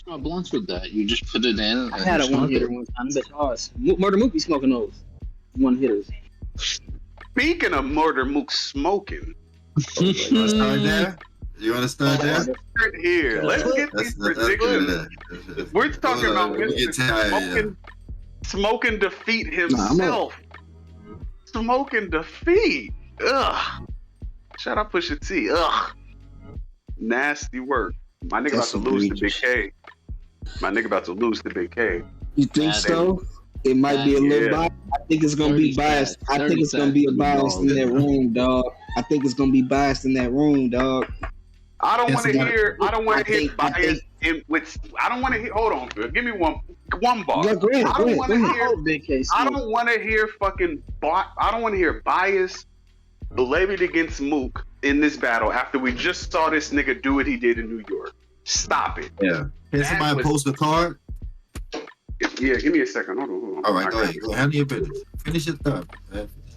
smell blunts with that? You just put it in. I had a one hitter one time. That's ours. Murda Mook be smoking those one hitters. Speaking of Murda Mook smoking, You want to start there? You want to start there? right here. Let's get these predictions. We're talking about Mr. Smoking defeat himself. Smoking defeat. Ugh. Shout out Pusha T. Ugh. Nasty work. My nigga about to lose to Bigg K. My nigga about to lose to Bigg K. You think so? It might be a little biased. I think it's gonna be biased. I think it's gonna be a bias in that room, dog. I think it's gonna be biased in that room, dog. I don't want to hear. I don't want to hear bias in which. I don't want to hear. Hold on, give me one bar. Yeah, go ahead, I don't want to hear. Bigg K. I don't want to hear fucking. I don't want to hear bias levied against Mook in this battle after we just saw this nigga do what he did in New York. Stop it. Yeah. Can somebody post a card? Yeah, give me a second. Hold on. All right, go ahead. Go handle your business. Finish your thought.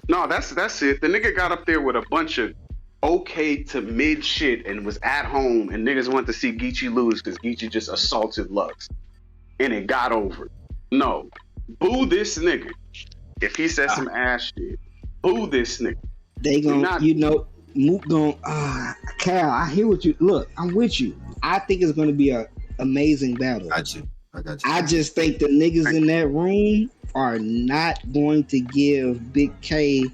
No, that's it. The nigga got up there with a bunch of okay to mid shit and was at home, and niggas wanted to see Geechee lose because Geechee just assaulted Lux. And it got over. No. Boo this nigga. If he says some ass shit, boo this nigga. They gon' Mook gon' Cal, I hear what you look, I'm with you. I think it's gonna be a amazing battle. I got you. I just think the niggas in that room are not going to give Bigg K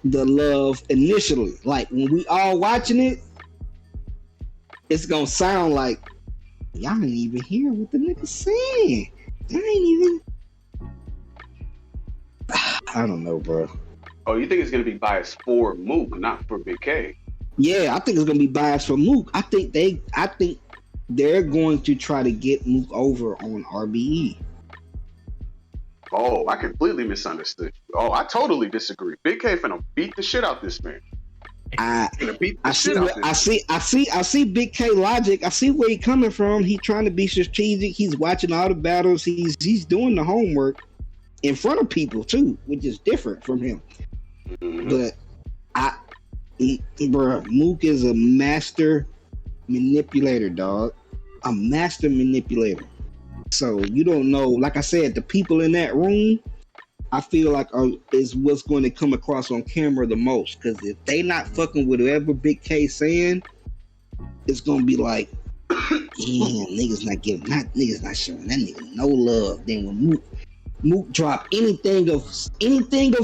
the love initially. Like when we all watching it, it's gonna sound like y'all ain't even hear what the niggas saying. Y'all ain't even. I don't know, bro. Oh, you think it's gonna be biased for Mook, not for Bigg K? Yeah, I think it's gonna be biased for Mook. I think they're going to try to get Mook over on RBE. Oh, I completely misunderstood you. Oh, I totally disagree. Bigg K finna beat the shit out this man. I see Bigg K logic. I see where he's coming from. He's trying to be strategic. He's watching all the battles. He's doing the homework in front of people too, which is different from him. Mm-hmm. But Mook is a master manipulator, dog. A master manipulator. So you don't know. Like I said, the people in that room, I feel like is what's going to come across on camera the most. Because if they not fucking with whatever Bigg K saying, it's gonna be like, damn, niggas not showing that nigga no love. Then when Mook drop anything of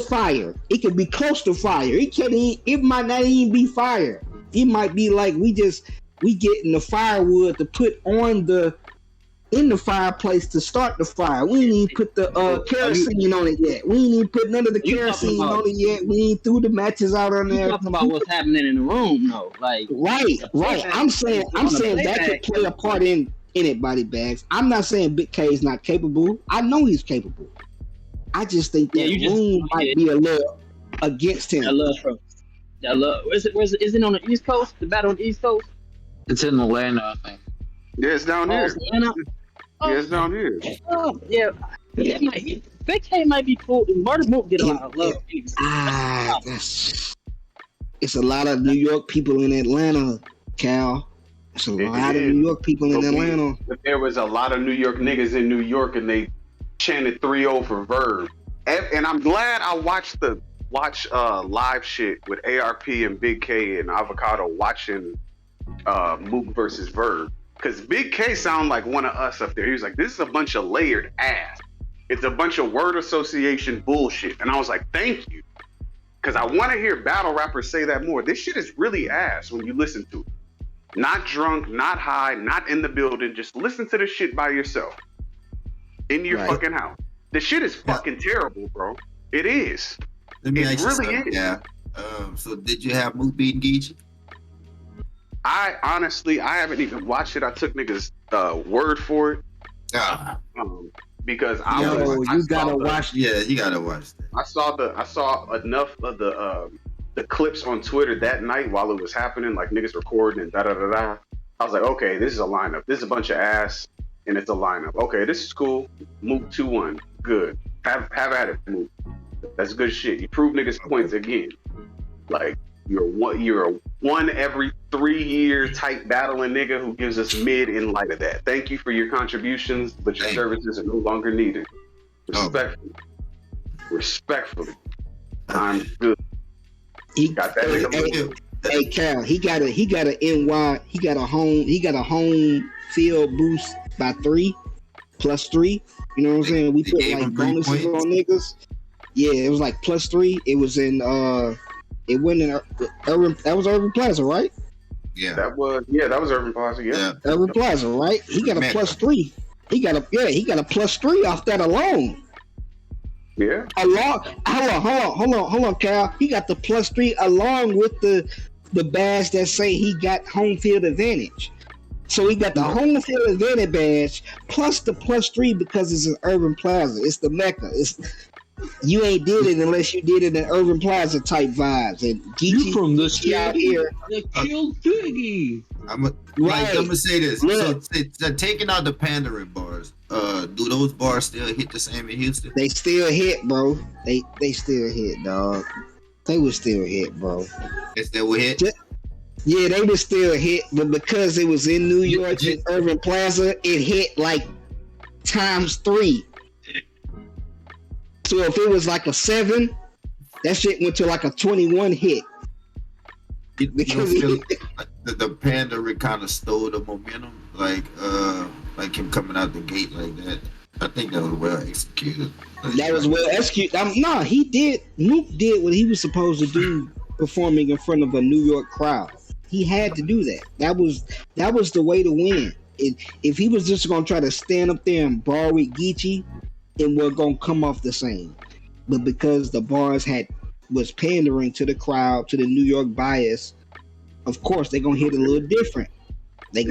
fire, it could be close to fire. It might not even be fire. It might be like we getting the firewood to put in the fireplace to start the fire. We ain't even put the kerosene on it yet. We ain't even put none of the kerosene on it yet. We ain't threw the matches out on there. Talking about what's happening in the room, though. Like right. I'm saying that could play a part in it, body bags. I'm not saying Bigg K is not capable. I know he's capable. I just think that room might be a little against him. Is it on the East Coast? The battle on the East Coast? It's in Atlanta, I think. Yeah, it's down here. Atlanta? Yeah, it's down here. Oh, yeah. Bigg K might be cool. Murda Mook get a lot of love. It's a lot of New York people in Atlanta, Cal. It's a lot of New York people in Atlanta. But there was a lot of New York niggas in New York, and they chanted 3-0 for Verb. And I'm glad I watched live shit with ARP and Bigg K and Avocado watching Mook versus Verb. Because Bigg K sound like one of us up there. He was like, this is a bunch of layered ass. It's a bunch of word association bullshit. And I was like, thank you. Because I want to hear battle rappers say that more. This shit is really ass when you listen to it. Not drunk, not high, not in the building. Just listen to the shit by yourself. In your fucking house. The shit is fucking terrible, bro. It is. Let me ask you something. Yeah. So did you have Mook beating Geechee? I haven't even watched it. I took niggas' word for it. Because you gotta watch. Yeah, you gotta watch that. I saw enough of the clips on Twitter that night while it was happening, like niggas recording and da da da da. I was like, okay, this is a lineup. This is a bunch of ass, and it's a lineup. Okay, this is cool. Mook 2-1, good. Have at it, Mook. That's good shit. You prove niggas points again. Like You're a one every 3 year type battling nigga who gives us mid in light of that. Thank you for your contributions, but your services are no longer needed. Respectfully. I'm good. He got that nigga. Hey Cal, he got a NY, he got a home field boost by 3 +3. You know what I'm saying? We put like bonuses on niggas. Yeah, it was like +3. It was in it went in Urban. That was Urban Plaza, right? Yeah. That was Urban Plaza. Yeah. Urban Plaza, right? He got a +3. He got a +3 off that alone. Yeah. Hold on, Cal. He got the +3 along with the badge that say he got home field advantage. So he got the home field advantage badge plus the +3 because it's an Urban Plaza. It's the Mecca. You ain't did it unless you did it in Urban Plaza type vibes. And you from the city out here, that killed Biggie. I'm gonna say this. So taking out the pandering bars, do those bars still hit the same in Houston? They still hit, bro. They still hit, dog. They would still hit, bro. They still would hit? Yeah, they would still hit, but because it was in New York in Urban Plaza, it hit like ×3. So if it was like a 7, that shit went to like a 21 hit. Because the pandering kind of stole the momentum, like him coming out the gate like that. I think that was well executed. That was well executed. He did. Mook did what he was supposed to do, performing in front of a New York crowd. He had to do that. That was the way to win. If he was just gonna try to stand up there and bar with Geechee, it was gonna come off the same. But because the bars was pandering to the crowd, to the New York bias, of course they're gonna hit a little different. Then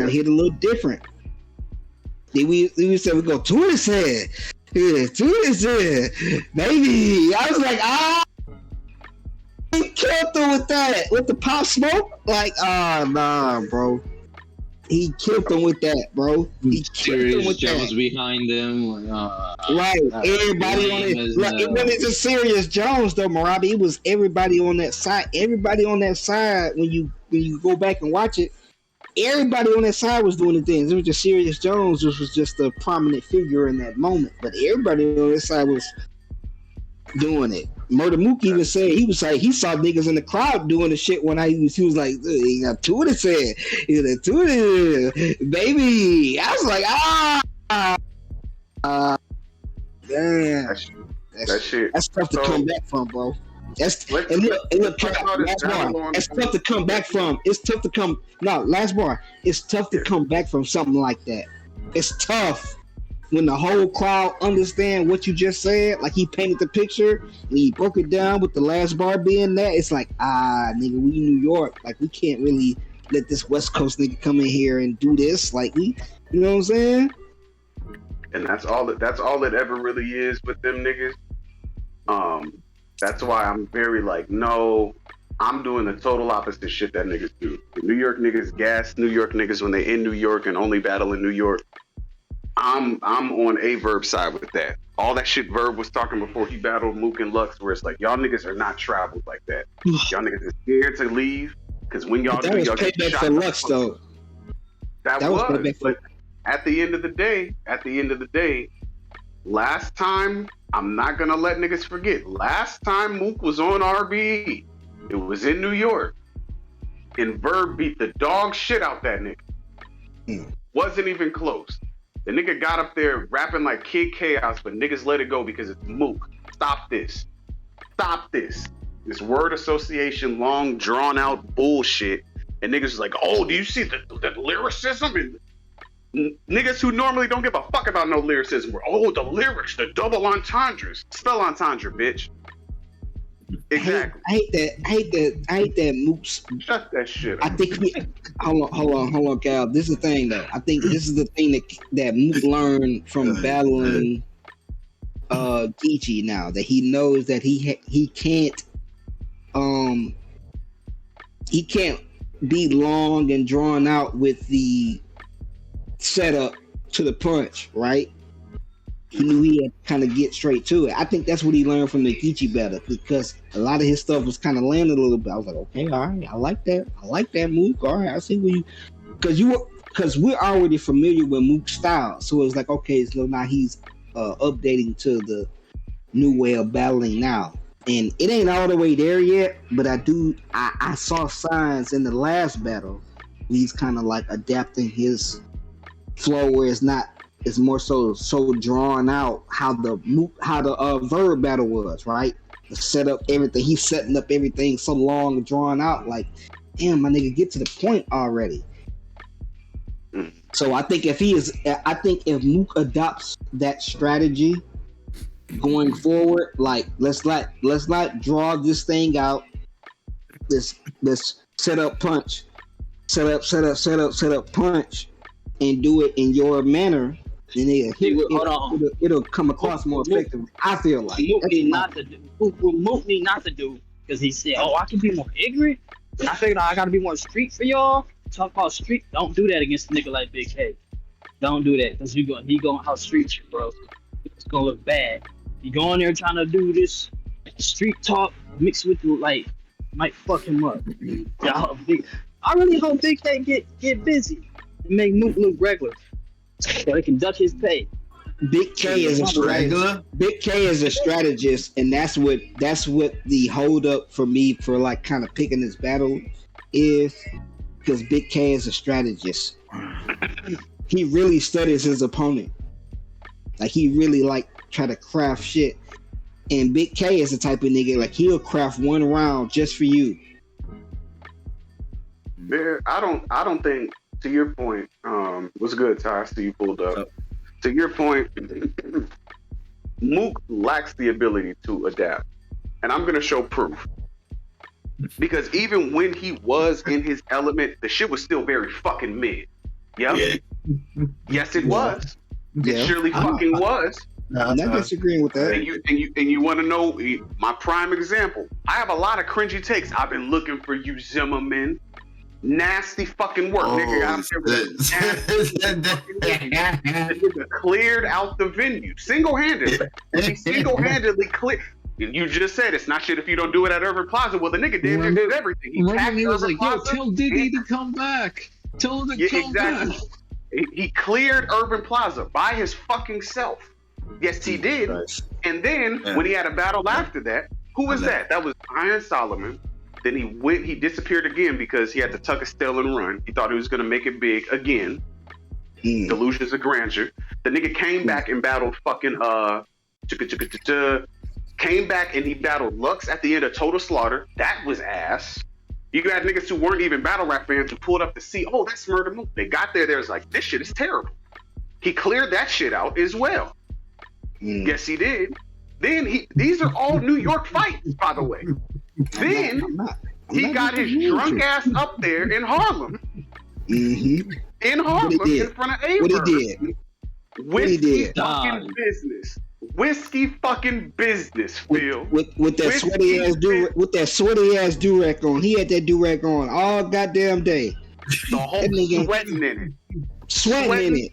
we said we go Twitter said, baby. I was like, he killed them with that, with the Pop Smoke. Like, nah, bro. He killed them with that, bro. He killed them with Jones that. behind him. Right. Everybody on it. Like, it wasn't just Serious Jones though, Marabi. It was everybody on that side. Everybody on that side, when you go back and watch it, everybody on that side was doing the things. It was just Serious Jones, which was just a prominent figure in that moment. But everybody on that side was doing it. Murda Mook even said he saw niggas in the crowd doing the shit when he was like, he got two of the said, he was like, two of the baby. I was like, damn. That shit. That's tough to come back from, bro. That's tough to come back from. It's tough to come. No, last bar. It's tough to come back from something like that. It's tough when the whole crowd understand what you just said. Like, he painted the picture and he broke it down with the last bar being that. It's like, nigga, we New York. Like, we can't really let this West Coast nigga come in here and do this. Like, you know what I'm saying? And that's all it ever really is with them niggas. That's why I'm very like, no, I'm doing the total opposite shit that niggas do. The New York niggas gas New York niggas when they in New York and only battle in New York. I'm on a Verb side with that. All that shit Verb was talking before he battled Mook and Lux, where it's like, y'all niggas are not traveled like that. Y'all niggas are scared to leave, because when y'all do, y'all get shot. For Lux, though. That was, but at the end of the day, last time, I'm not gonna let niggas forget. Last time Mook was on RBE, it was in New York, and Verb beat the dog shit out that nigga. Wasn't even close. The nigga got up there rapping like Kid Chaos, but niggas let it go because it's Mook. Stop this. This word association, long drawn out bullshit, and niggas is like, oh, do you see the lyricism? And niggas who normally don't give a fuck about no lyricism were, oh, the lyrics, the double entendres. Spell entendre, bitch. Exactly. I hate that Mook's. Shut that shit up. I think hold on, Cal. This is the thing though. I think this is the thing that Mook learned from battling Geechee now, that he knows that he can't be long and drawn out with the setup to the punch, right? he knew he had to kind of get straight to it. I think that's what he learned from the Geechee battle, because a lot of his stuff was kind of landing a little bit. I was like, okay, all right, I like that Mook. All right, I see where you, because we're already familiar with Mook's style, so it's like, okay, so now he's updating to the new way of battling now, and it ain't all the way there yet, but I saw signs in the last battle. He's kind of like adapting his flow where it's more so drawn out how the Verb battle was, right? To set up everything. He's setting up everything so long and drawn out, like, damn, my nigga, get to the point already. So I think if Mook adopts that strategy going forward, like let's not draw this thing out. Let's set up punch. Set up punch, and do it in your manner, and it'll come across more effectively. I feel like Mook need not to do, because he said, "Oh, I can be more ignorant." I figured I gotta be more street for y'all. Talk about street. Don't do that against a nigga like Bigg K. Don't do that, because he going out street you, bro. It's gonna look bad. You go in there trying to do this street talk mixed with like might fuck him up. Y'all I really hope Bigg K get busy and make Mook look regular, so he can duck his pay. Bigg K is a strategist. Bigg K is a strategist, and that's what the hold up for me for like kind of picking this battle is, because Bigg K is a strategist. He really studies his opponent. Like, he really like try to craft shit. And Bigg K is the type of nigga, like, he'll craft one round just for you. I don't think, to your point, what's good, Ty? I see you pulled up. To your point, Mook lacks the ability to adapt. And I'm gonna show proof. Because even when he was in his element, the shit was still very fucking mid. Yep. Yeah. Yes, it was. It surely fucking was. I'm not disagreeing with that. And you want to know my prime example? I have a lot of cringy takes. I've been looking for you, Zimmerman. Nasty fucking work, nigga. Out there nigga cleared out the venue single-handedly. He single-handedly cleared. You just said it's not shit if you don't do it at Urban Plaza. Well, the nigga did everything. He was like, "Yo, tell Diddy to come back. Tell him to come back." He cleared Urban Plaza by his fucking self. Yes, he did. And then when he had a battle after that, who was that? That was Iron Solomon. Then he disappeared again because he had to tuck his tail and run. He thought he was going to make it big again. Delusions of grandeur. The nigga came back and battled fucking came back and he battled Lux at the end of Total Slaughter. That was ass. You had niggas who weren't even battle rap fans who pulled up to see, oh, that's Murda Mook. They got there, was like, this shit is terrible. He cleared that shit out as well. Yes, he did. Then these are all New York fights, by the way. Then he got his drunk ass up there in Harlem. In Harlem, in front of A-Bird. What he did. Whiskey fucking business. Whiskey fucking business, Phil. With that sweaty ass do-rag on. He had that do-rag on all goddamn day. The whole sweating in it. Sweating in it.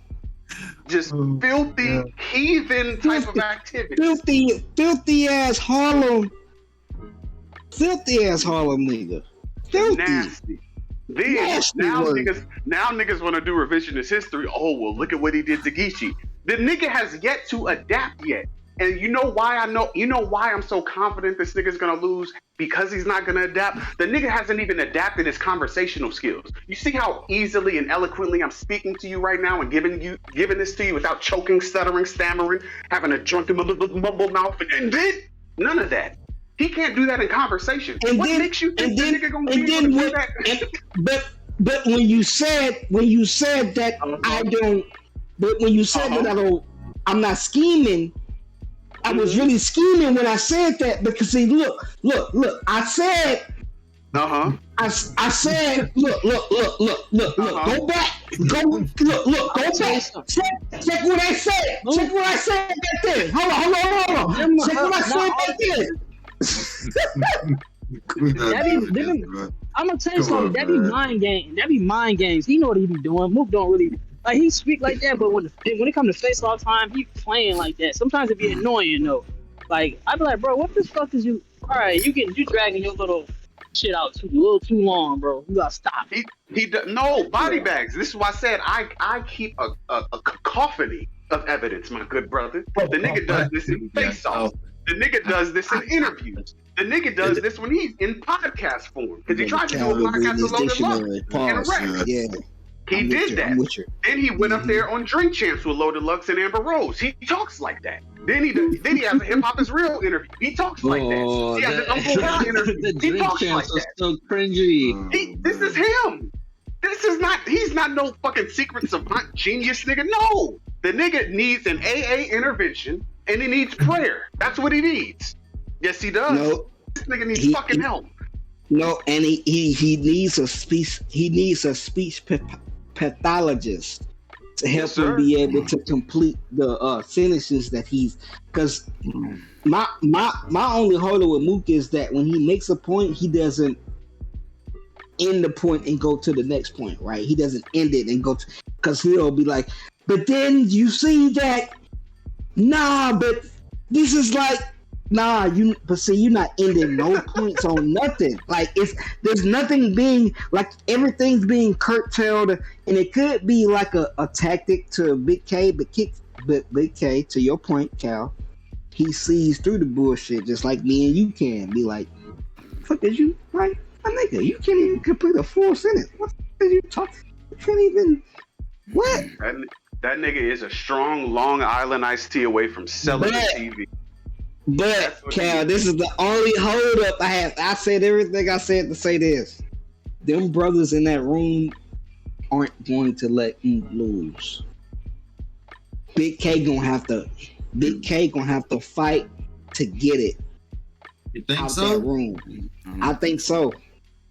Just filthy, heathen type of activity. Filthy ass Harlem. Filthy ass Harlem nigga. Filthy. Nasty. Then now niggas want to do revisionist history. Oh well, look at what he did to Geechee. The nigga has yet to adapt yet. And you know why I'm so confident this nigga's gonna lose? Because he's not gonna adapt. The nigga hasn't even adapted his conversational skills. You see how easily and eloquently I'm speaking to you right now and giving this to you without choking, stuttering, stammering, having a drunken mumble mouth, and then none of that. He can't do that in conversation. And what makes you think the nigga gonna be able to do that? But when you said that I don't, but when you said that I'm not scheming. I was really scheming when I said that, because see, look. I said, I said, look. Go back, go back. Check what I said. Check what I said back there. Hold on. Check what I said back there. I'm gonna tell you something. That be mind games. He know what he be doing. Mook don't really Like he speak like that, but when it comes to face all time, he playing like that. Sometimes it be annoying though. Like I be like, bro, what the fuck is you? All right, you dragging your little shit out a little too long, bro. You gotta stop. No body bags. This is why I said I keep a cacophony of evidence, my good brother. The nigga does this in face off. The nigga does this in interviews. The nigga does this when he's in podcast form because he tried to do a podcast with Loaded Lux in a wreck. Yeah. He did that. Then he went up there on Drink Champs with Loaded Lux and Amber Rose. He talks like that. Then he has a Hip Hop Is Real interview. He talks like that. He has an Uncle Ron interview. The He Drink talks like Champs are that. so cringy. This is him. This is not. He's not no fucking secret savant genius nigga. No, the nigga needs an AA intervention and he needs prayer. That's what he needs. Yes, he does. No, this nigga needs fucking help. No, and he needs a speech. He needs a speech pathologist to help him be able to complete the sentences that he's. Because my only holdup with Mook is that when he makes a point, he doesn't end the point and go to the next point, right? He doesn't end it and go to, because he'll be like, but then you see that, nah, but this is like, nah, you're not ending no points on nothing. Like there's nothing being, like everything's being curtailed, and it could be like a tactic to Bigg K, but Bigg K, to your point, Cal, he sees through the bullshit just like me and you can be like, fuck is you, like, my nigga, you can't even complete a full sentence. What the fuck are you talking? You can't even, what? That nigga is a strong Long Island iced tea away from selling the TV. But Cal, this is the only hold up I have. I said everything I said to say this. Them brothers in that room aren't going to let him lose. Bigg K gonna have to fight to get it. You think out so? That room. I think so.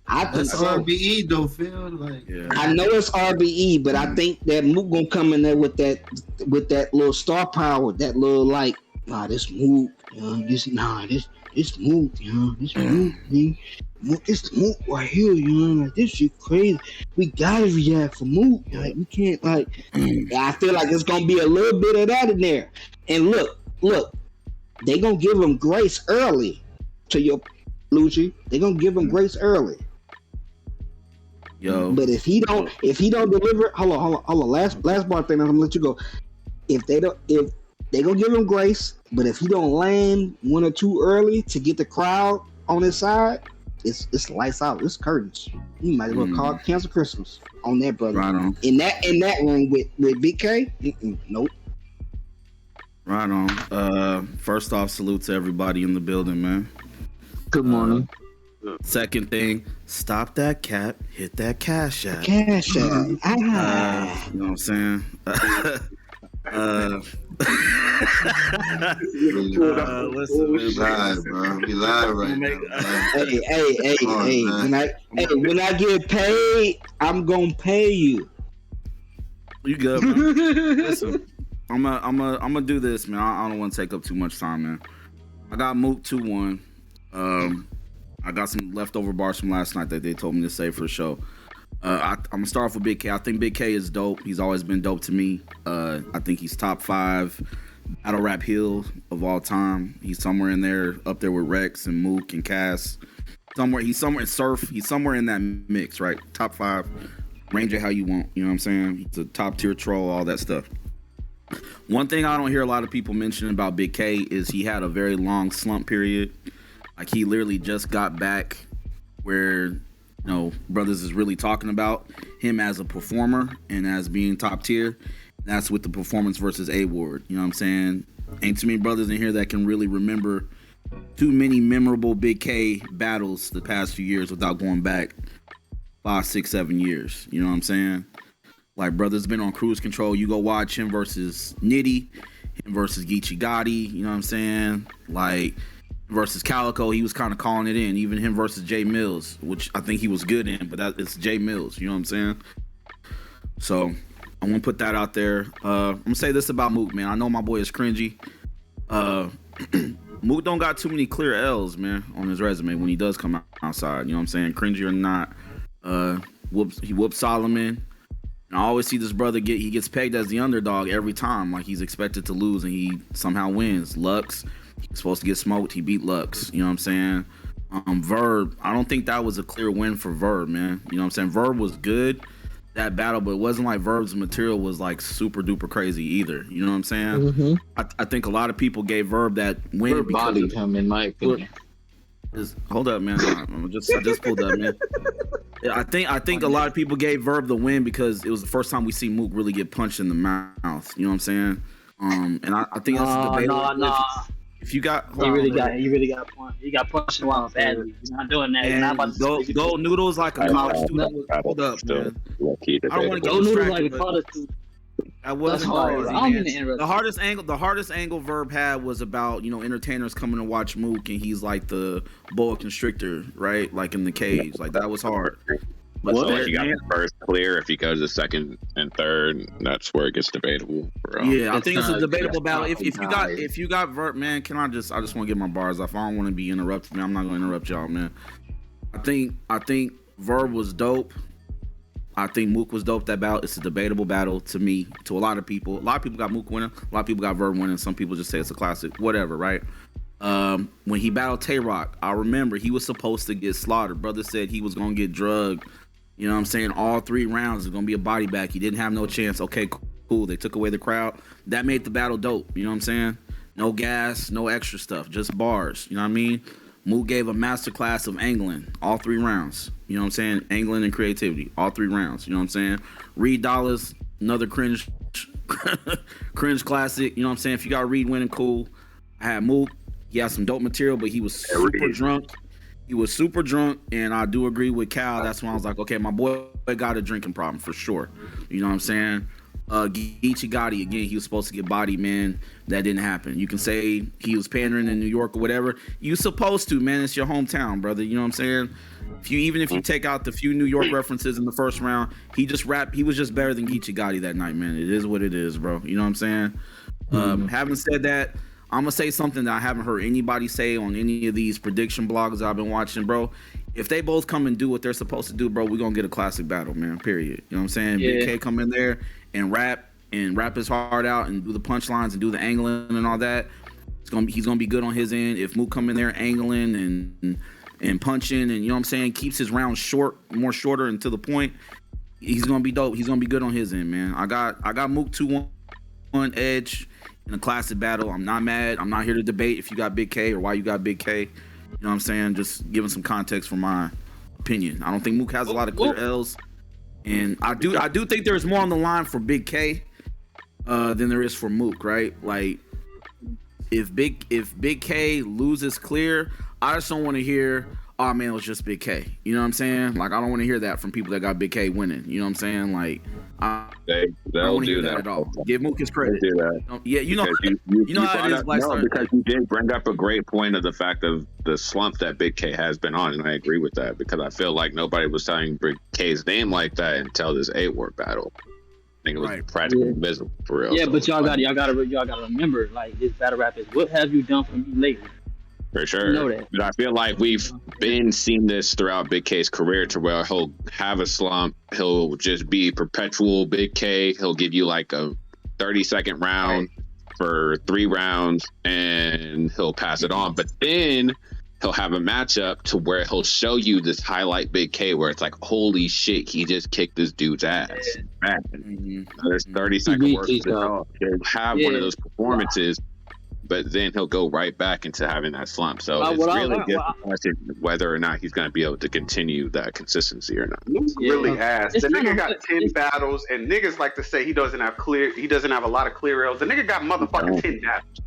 That's RBE though, Phil. Like, I know it's RBE, but I think that Mook gonna come in there with that little star power, that little like, this Mook, this Mook, this Mook, this Mook right here, like this shit crazy. We gotta react for Mook, like we can't like. I feel like it's gonna be a little bit of that in there. And look, they gonna give him grace early. To your Lucci, they gonna give him grace early. Yo, but if he don't deliver, hold on, last bar thing, I'm gonna let you go. If they gonna give him grace, but if he don't land one or two early to get the crowd on his side, it's lights out. It's curtains. You might as well cancel Christmas on that, brother. Right on. In that room with Bigg K, nope. Right on. First off, salute to everybody in the building, man. Good morning. Second thing, stop that cap, hit that cash app. Cash app. You know what I'm saying? Listen, we live, bro. We live right now. Hey, when I get paid, I'm gonna pay you. You good, man? Listen, I'm gonna do this, man. I don't want to take up too much time, man. I got Mook 2-1. I got some leftover bars from last night that they told me to save for the show. I'm gonna start off with Bigg K. I think Bigg K is dope. He's always been dope to me. I think he's top 5 battle rap heel of all time. He's somewhere in there, up there with Rex and Mook and Cass. He's somewhere in Surf. He's somewhere in that mix, right? Top 5. Range it how you want. You know what I'm saying? He's a top tier troll, all that stuff. One thing I don't hear a lot of people mention about Bigg K is he had a very long slump period. Like he literally just got back where, brothers is really talking about him as a performer and as being top tier. That's with the performance versus A-Ward. You know what I'm saying? Ain't too many brothers in here that can really remember too many memorable Bigg K battles the past few years without going back 5, 6, 7 years. You know what I'm saying? Like, brother's been on cruise control. You go watch him versus Nitty, him versus Geechee Gotti. You know what I'm saying? Like, versus Calico, he was kind of calling it in. Even him versus Jay Mills, which I think he was good in, but it's Jay Mills. You know what I'm saying? So I'm gonna put that out there. I'm gonna say this about Mook, man. I know my boy is cringy. Mook don't got too many clear L's, man, on his resume when he does come outside. You know what I'm saying? Cringy or not, he whooped Solomon. And I always see this brother he gets pegged as the underdog every time. Like he's expected to lose and he somehow wins. Lux, he's supposed to get smoked. He beat Lux. You know what I'm saying? Verb, I don't think that was a clear win for Verb, man. You know what I'm saying? Verb was good that battle, but it wasn't like Verb's material was like super duper crazy either. You know what I'm saying? Mm-hmm. I think a lot of people gave Verb that win Verb because bodied him, in my opinion. hold up, man. I just pulled up, man. I think a lot of people gave Verb the win because it was the first time we see Mook really get punched in the mouth. You know what I'm saying? And I think that's a debate. If you got, he really got punched. He got punched while badly. He's not doing that. He's not about to go noodles like a college student. Hold up, man. I don't want to go get noodles like a distracted. college student. That wasn't hard. crazy, I don't man. mean to interrupt. The hardest angle Verb had was about, you know, entertainers coming to watch Mook and he's like the boa constrictor, right? Like in the cage. Like that was hard. But So if you got the first clear, if he goes to second and third, that's where it gets debatable. Yeah, I think it's a debatable battle. If you got Verb, man, I just want to get my bars off. I don't want to be interrupted, man. I'm not gonna interrupt y'all, man. I think Verb was dope. I think Mook was dope that battle. It's a debatable battle to me, to a lot of people. A lot of people got Mook winning, a lot of people got Verb winning. Some people just say it's a classic, whatever, right? When he battled Tay-Rock, I remember he was supposed to get slaughtered. Brother said he was gonna get drugged. You know what I'm saying? All 3 rounds is gonna be a body bag. He didn't have no chance. Okay, cool. They took away the crowd. That made the battle dope. You know what I'm saying? No gas, no extra stuff, just bars. You know what I mean? Mook gave a masterclass of angling all 3 rounds. You know what I'm saying? Angling and creativity, all 3 rounds. You know what I'm saying? Reed Dollars, another cringe classic. You know what I'm saying? If you got Reed winning, cool. I had Mook. He had some dope material, but he was super drunk. He was super drunk, and I do agree with Cal. That's when I was like, okay, my boy got a drinking problem for sure. You know what I'm saying? Geechee Gotti, again, he was supposed to get bodied, man. That didn't happen. You can say he was pandering in New York or whatever. You supposed to, man. It's your hometown, brother. You know what I'm saying? Even if you take out the few New York references in the first round, he was just better than Geechee Gotti that night, man. It is what it is, bro. You know what I'm saying? Having said that, I'm gonna say something that I haven't heard anybody say on any of these prediction blogs I've been watching, bro. If they both come and do what they're supposed to do, bro, we're gonna get a classic battle, man. Period. You know what I'm saying? Yeah. Big K come in there and rap his heart out and do the punchlines and do the angling and all that. He's gonna be good on his end. If Mook come in there angling and punching and, you know what I'm saying, keeps his rounds more shorter and to the point, he's gonna be dope. He's gonna be good on his end, man. I got Mook 2-1 edge in a classic battle. I'm not mad. I'm not here to debate if you got Big K or why you got Big K. You know what I'm saying? Just giving some context for my opinion. I don't think Mook has a lot of clear L's, and I do think there's more on the line for Big K than there is for Mook, right? Like if Big K loses clear, I just don't want to hear, oh man, it was just Big K. You know what I'm saying? Like I don't want to hear that from people that got Big K winning. You know what I'm saying? Like they'll do that at all. Give Mook his credit. They'll do that. Yeah, you know how it is. Because you did bring up a great point of the fact of the slump that Big K has been on, and I agree with that because I feel like nobody was saying Big K's name like that until this 8-war battle. I think it was practically invisible for real. Yeah, so, but y'all gotta remember, like this battle rap is what have you done for me lately? For sure. You know that. But I feel like we've been seeing this throughout Big K's career to where he'll have a slump. He'll just be perpetual Big K. He'll give you like a 30-second round for 3 rounds and he'll pass it on. But then he'll have a matchup to where he'll show you this highlight Big K where it's like, holy shit, he just kicked this dude's ass. There's 30-second worth of it. He'll have one of those performances. But then he'll go right back into having that slump. So it's really good whether or not he's going to be able to continue that consistency or not. Really has. The nigga got 10 battles, and niggas like to say he doesn't have a lot of clear L's. The nigga got motherfucking 10 battles.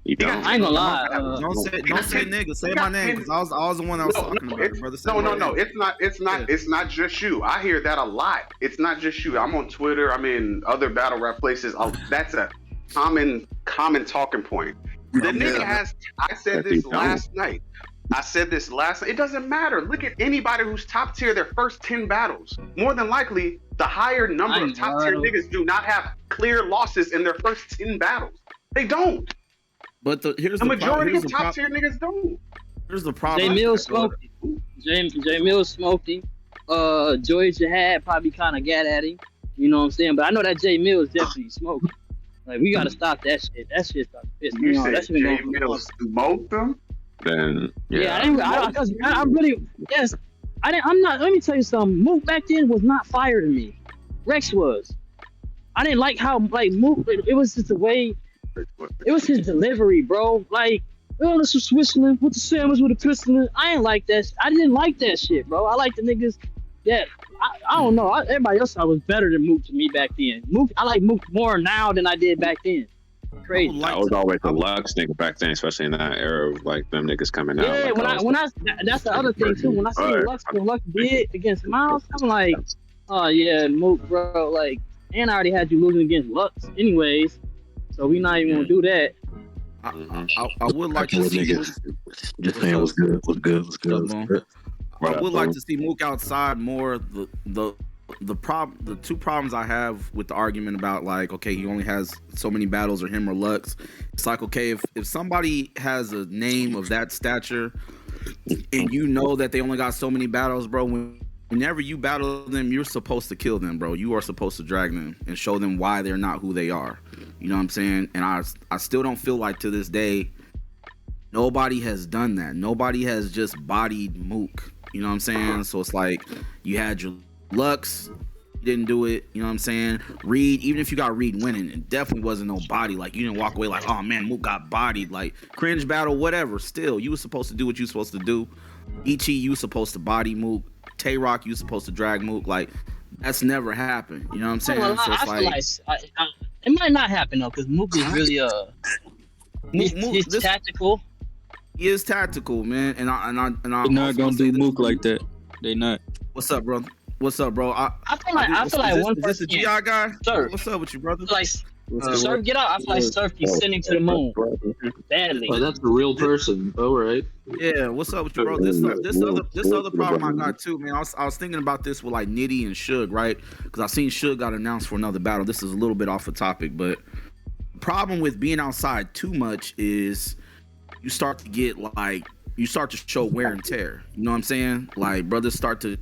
I ain't gonna lie. Don't say nigga. Say my name because I was the one that was talking about it, brother. No. It's not just you. I hear that a lot. It's not just you. I'm on Twitter. I'm in other battle rap places. That's a common talking point. The nigga has. I said this last night. It doesn't matter. Look at anybody who's top tier their first 10 battles. More than likely, the higher number of top tier niggas do not have clear losses in their first 10 battles. They don't. But the majority of top tier niggas don't. Here's the problem. J Mills smoked him. J Mills smoked him. Joey Jihad probably kind of got at him. You know what I'm saying? But I know that Jay Mills definitely smoking. Like, we gotta stop that shit. That shit started to piss me You off. said That shit been Jay going for Mills smoked them? Then Yeah, I really, yes. I'm not, let me tell you something. Mook back then was not fire to me. Rex was. I didn't like how, like, Mook, it was just the way, it was his delivery, bro. Like, oh, this was Switzerland with the sandwich with a pistol. I ain't like that. I didn't like that shit, bro. I like the niggas that, I don't know. Everybody else thought was better than Mook to me back then. Mook, I like Mook more now than I did back then. Crazy. I was always a Lux nigga back then, especially in that era of like them niggas coming out. Yeah, like, that's the other thing too. When I see Lux did against Miles, I'm like, oh yeah, Mook, bro. Like, and I already had you losing against Lux, anyways. So we not even gonna do that. I would like to see. Just saying, what's good. I would like to see Mook outside more. The two problems I have with the argument about like, okay, he only has so many battles, or him or Lux. It's like, okay, if somebody has a name of that stature, and you know that they only got so many battles, bro. Whenever you battle them, you're supposed to kill them, bro. You are supposed to drag them and show them why they're not who they are. You know what I'm saying? And I still don't feel like to this day, nobody has done that. Nobody has just bodied Mook. You know what I'm saying? So it's like you had your Lux, you didn't do it. You know what I'm saying? Reed, even if you got Reed winning, it definitely wasn't no body. Like, you didn't walk away like, oh man, Mook got bodied. Like, cringe battle, whatever. Still, you were supposed to do what you were supposed to do. Ichi, you were supposed to body Mook. Tay Rock, you were supposed to drag Mook. Like, that's never happened. You know what I'm saying? Well, so it's I feel like it might not happen though, because Mook is really he's tactical. He is tactical, man. And I They're not gonna do Mook like that. They not. What's up, bro? What's up, bro? I feel like one person. Is this the GI guy? Sir, what's up with you, brother? Like, Surf, get out. I feel like Surf keeps sending to the moon badly. Oh, that's a real person. All right. Yeah, what's up with you, bro? This other problem I got too, man. I was thinking about this with like Nitty and Suge, right? Because I seen Suge got announced for another battle. This is a little bit off the topic, but the problem with being outside too much is you start to get like, you start to show wear and tear. You know what I'm saying? Like, brothers start to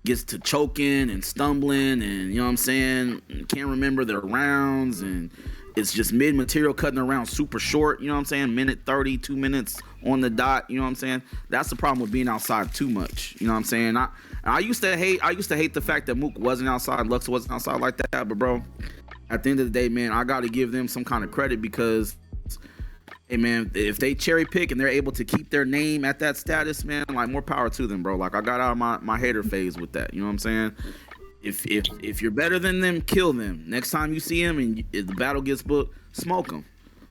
gets to choking and stumbling, and you know what I'm saying, can't remember their rounds, and it's just mid material, cutting around super short. You know what I'm saying? Minute 30, 2 minutes on the dot. You know what I'm saying? That's the problem with being outside too much. You know what I'm saying? I used to hate the fact that Mook wasn't outside, Lux wasn't outside like that. But bro, at the end of the day, man, I got to give them some kind of credit, because hey man, if they cherry pick and they're able to keep their name at that status, man, like, more power to them, bro. Like, I got out of my hater phase with that. You know what I'm saying? If you're better than them, kill them. Next time you see them and if the battle gets booked, smoke them.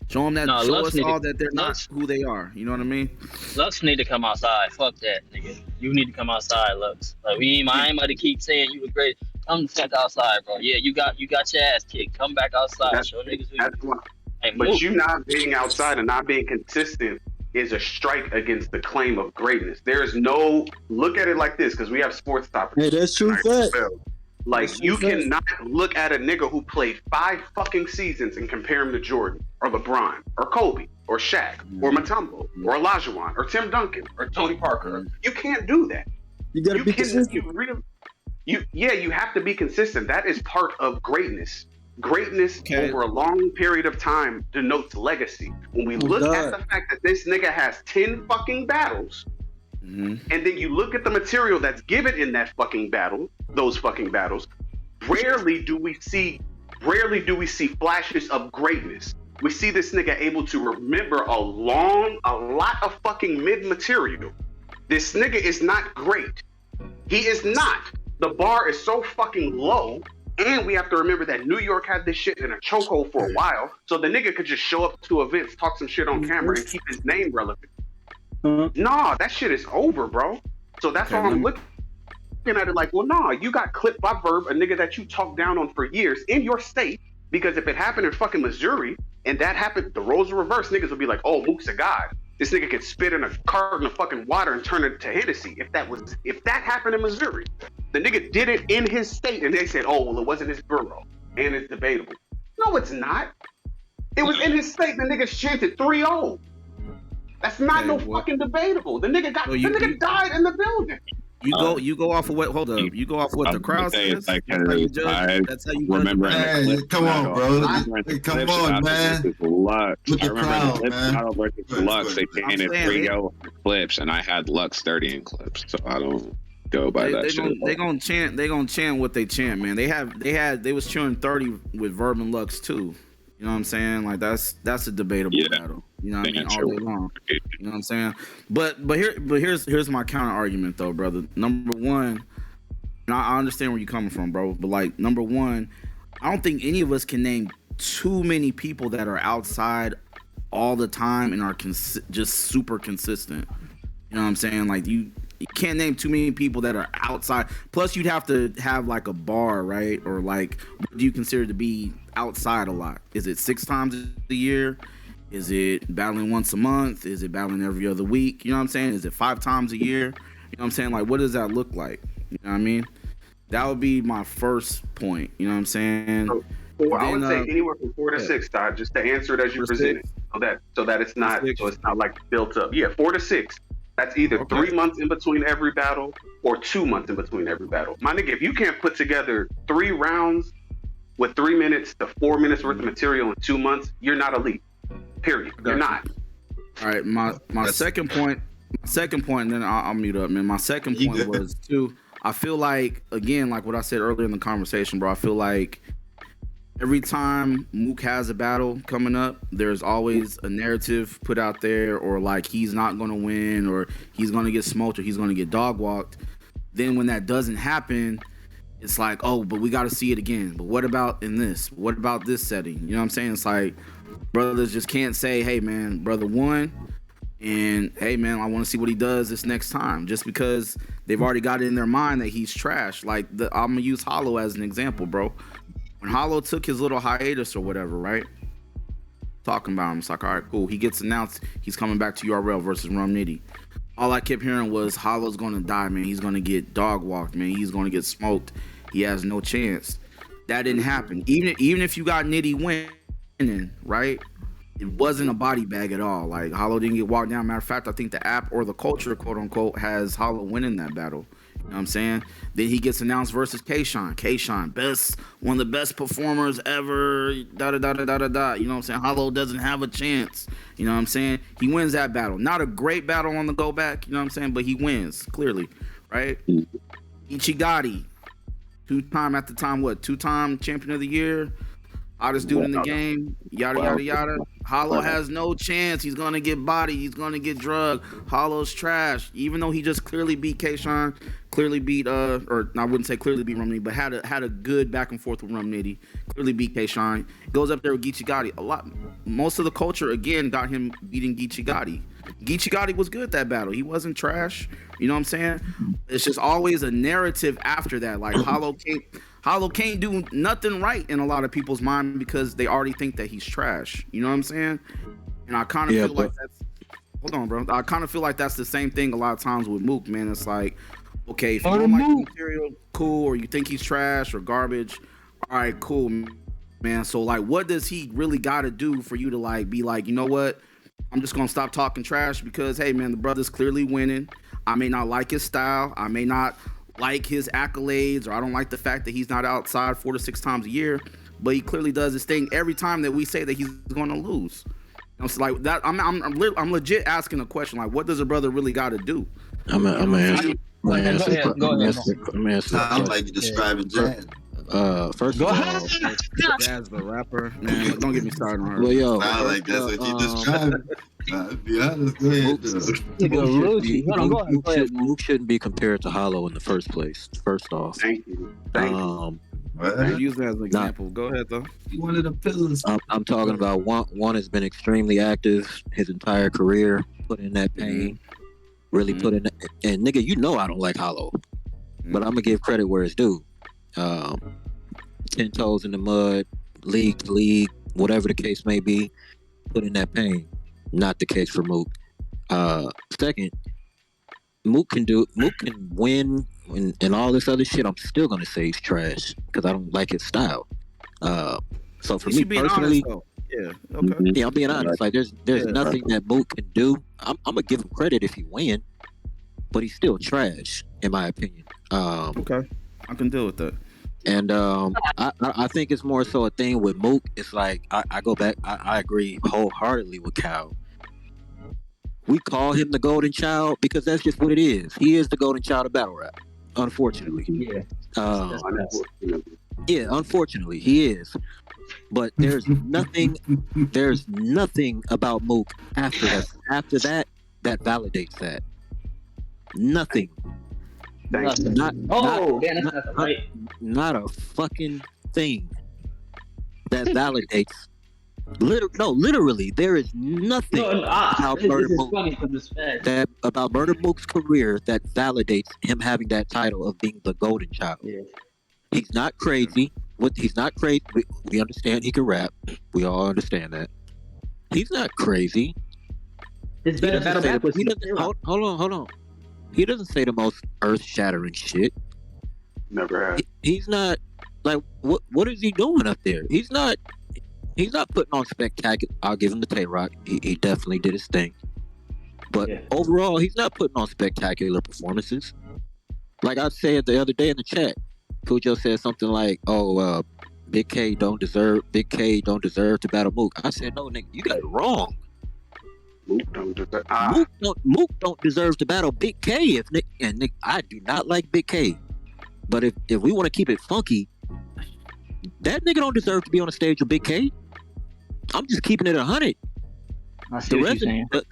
Show them that. Show us all that they're not who they are. You know what I mean? Lux need to come outside. Fuck that, nigga. You need to come outside, Lux. Like, I ain't about to keep saying you was great. Come the fuck outside, bro. Yeah, you got your ass kicked. Come back outside. Show niggas who you are. But you not being outside and not being consistent is a strike against the claim of greatness. There is no, look at it like this, because we have sports topics. Hey, that's true fact. Like, you cannot look at a nigga who played 5 fucking seasons and compare him to Jordan or LeBron or Kobe or Shaq or Mutombo or Olajuwon or Tim Duncan or Tony Parker. You can't do that. You gotta be consistent. You have to be consistent. That is part of greatness. Greatness over a long period of time denotes legacy. When we look at the fact that this nigga has 10 fucking battles, and then you look at the material that's given in that fucking battle, those fucking battles, rarely do we see flashes of greatness. We see this nigga able to remember a lot of fucking mid material. This nigga is not great. He is not. The bar is so fucking low. And we have to remember that New York had this shit in a chokehold for a while, so the nigga could just show up to events, talk some shit on camera, and keep his name relevant. Nah, that shit is over, bro. So that's why I'm looking at it like, well, nah, you got clipped by Verb, a nigga that you talked down on for years in your state, because if it happened in fucking Missouri, and that happened, the roles are reversed, niggas would be like, oh, Mook's a god. This nigga could spit in a carton of fucking water and turn it to Hennessy. If that happened in Missouri, the nigga did it in his state, and they said, oh, well, it wasn't his borough, and it's debatable. No, it's not. It was in his state. The niggas chanted 3-0. That's not fucking debatable. The nigga died in the building. You go off of what? Hold up. You go off of what the crowd says. Like, That's how you judge. That's how you judge. remember Hey, come on, bro. Hey, come on, man. Lux. With I the remember crowd, the clip man. battle versus Go ahead, Lux. go They ahead. painted I'm saying, 3-0 clips, and I had Lux 30 in clips, so I don't go by that shit. They gonna chant what they chant, man. They was cheering 30 with Verb and Lux too. You know what I'm saying? Like that's a debatable battle. You know what I mean? All day long. You know what I'm saying? But here's my counter argument though, brother. Number one, and I understand where you're coming from, bro. But like number one, I don't think any of us can name too many people that are outside all the time and are just super consistent. You know what I'm saying? Like you can't name too many people that are outside. Plus, you'd have to have like a bar, right? Or like, what do you consider to be outside a lot? Is it 6 times a year? Is it battling once a month? Is it battling every other week? You know what I'm saying? Is it 5 times a year? You know what I'm saying? Like, what does that look like? You know what I mean? That would be my first point. You know what I'm saying? I would say anywhere from 4 to 6, Todd, just to answer it as you present it, so that it's not like built up. Yeah, 4 to 6. That's either 3 months in between every battle or 2 months in between every battle. My nigga, if you can't put together 3 rounds with 3 minutes to 4 minutes worth of material in 2 months, you're not elite. Period. You're not. All right, my second point, and then I'll mute up, man. My second point was too. I feel like, again, like what I said earlier in the conversation, bro. I feel like every time Mook has a battle coming up, there's always a narrative put out there, or like he's not going to win, or he's going to get smoked, or he's going to get dog walked. Then when that doesn't happen, it's like, oh, but we got to see it again. But what about in this? What about this setting? You know what I'm saying? It's like brothers just can't say, hey, man, brother won, and hey, man, I want to see what he does this next time, just because they've already got it in their mind that he's trash. Like, I'm going to use Hollow as an example, bro. When Hollow took his little hiatus or whatever, right? Talking about him, it's like, all right, cool. He gets announced he's coming back to URL versus Rum Nitty. All I kept hearing was Hollow's gonna die, man. He's gonna get dog walked, man. He's gonna get smoked. He has no chance. That didn't happen. Even if you got Nitty winning, right? It wasn't a body bag at all. Like, Hollow didn't get walked down. Matter of fact, I think the app or the culture, quote unquote, has Hollow winning that battle. You know what I'm saying? Then he gets announced versus K-Shine. K-Shine, one of the best performers ever, da-da-da-da-da-da-da. You know what I'm saying? Hollow doesn't have a chance. You know what I'm saying? He wins that battle. Not a great battle on the go back, you know what I'm saying? But he wins, clearly, right? Ichigati, two-time champion of the year, hottest dude in the game, yada, yada, yada. Hollow has no chance. He's going to get bodied. He's going to get drugged. Hollow's trash. Even though he just clearly beat K-Shine, clearly beat, or I wouldn't say clearly beat Rum Nitty, but had a good back and forth with Rum Nitty. Clearly beat K-Shine. Goes up there with Geechee Gotti. Most of the culture, again, got him beating Geechee Gotti. Geechee Gotti was good that battle. He wasn't trash. You know what I'm saying? It's just always a narrative after that. Like, Hollow can't do nothing right in a lot of people's mind because they already think that he's trash. You know what I'm saying? And I kind of feel like that's... Hold on, bro. I kind of feel like that's the same thing a lot of times with Mook, man. It's like, okay, if you don't like the material, cool, or you think he's trash or garbage, all right, cool, man. So, like, what does he really got to do for you to, like, be like, you know what? I'm just going to stop talking trash because, hey, man, the brother's clearly winning. I may not like his style. I may not like his accolades, or I don't like the fact that he's not outside 4 to 6 times a year, but he clearly does his thing every time that we say that he's going to lose. You know, it's like that. I'm legit asking a question, like, what does a brother really got to do? I'm gonna answer. Go ahead. Sounds like you describing Jazz. First of all, Jazz the rapper, man. Don't get me started on her. well, yo, Sounds like that's what you described. To be honest, go ahead. Mook shouldn't be compared to Hollow in the first place. First off, Thank you. Thank you. Use that as an example. Go ahead, though. One of the pillars. I'm talking about one has been extremely active his entire career, put in that pain, really put in. And nigga, you know I don't like Hollow, but I'm gonna give credit where it's due. 10 toes in the mud, league to league, whatever the case may be, put in that pain. Not the case for Mook. Second, Mook can win and all this other shit. I'm still gonna say he's trash because I don't like his style. So for me personally, yeah, I'm being honest. Like there's nothing that Mook can do. I'm gonna give him credit if he win, but he's still trash in my opinion. Okay, I can deal with that. And I think it's more so a thing with Mook. It's like I go back. I agree wholeheartedly with Cal. We call him the golden child because that's just what it is. He is the golden child of battle rap, unfortunately. Yeah, unfortunately, he is. But there's nothing about Mook after that. After that, that validates that. Nothing. Not a fucking thing that validates. Literally, there is nothing about Murda Mook's career that validates him having that title of being the golden child. Yeah. He's not crazy. He's not crazy. We understand he can rap. We all understand that. He's not crazy. It's better Hold on. He doesn't say the most earth-shattering shit. Never had. He's not like what is he doing up there? He's not putting on spectacular. I'll give him the Tay-Rock. He definitely did his thing. But overall, he's not putting on spectacular performances. Like I said the other day in the chat, Cujo said something like, "Oh, Bigg K don't deserve to battle Mook." I said, "No, nigga, you got it wrong. Mook don't deserve to battle Bigg K." I do not like Bigg K, but if we want to keep it funky, that nigga don't deserve to be on the stage with Bigg K. I'm just keeping it 100. I see what you're saying. The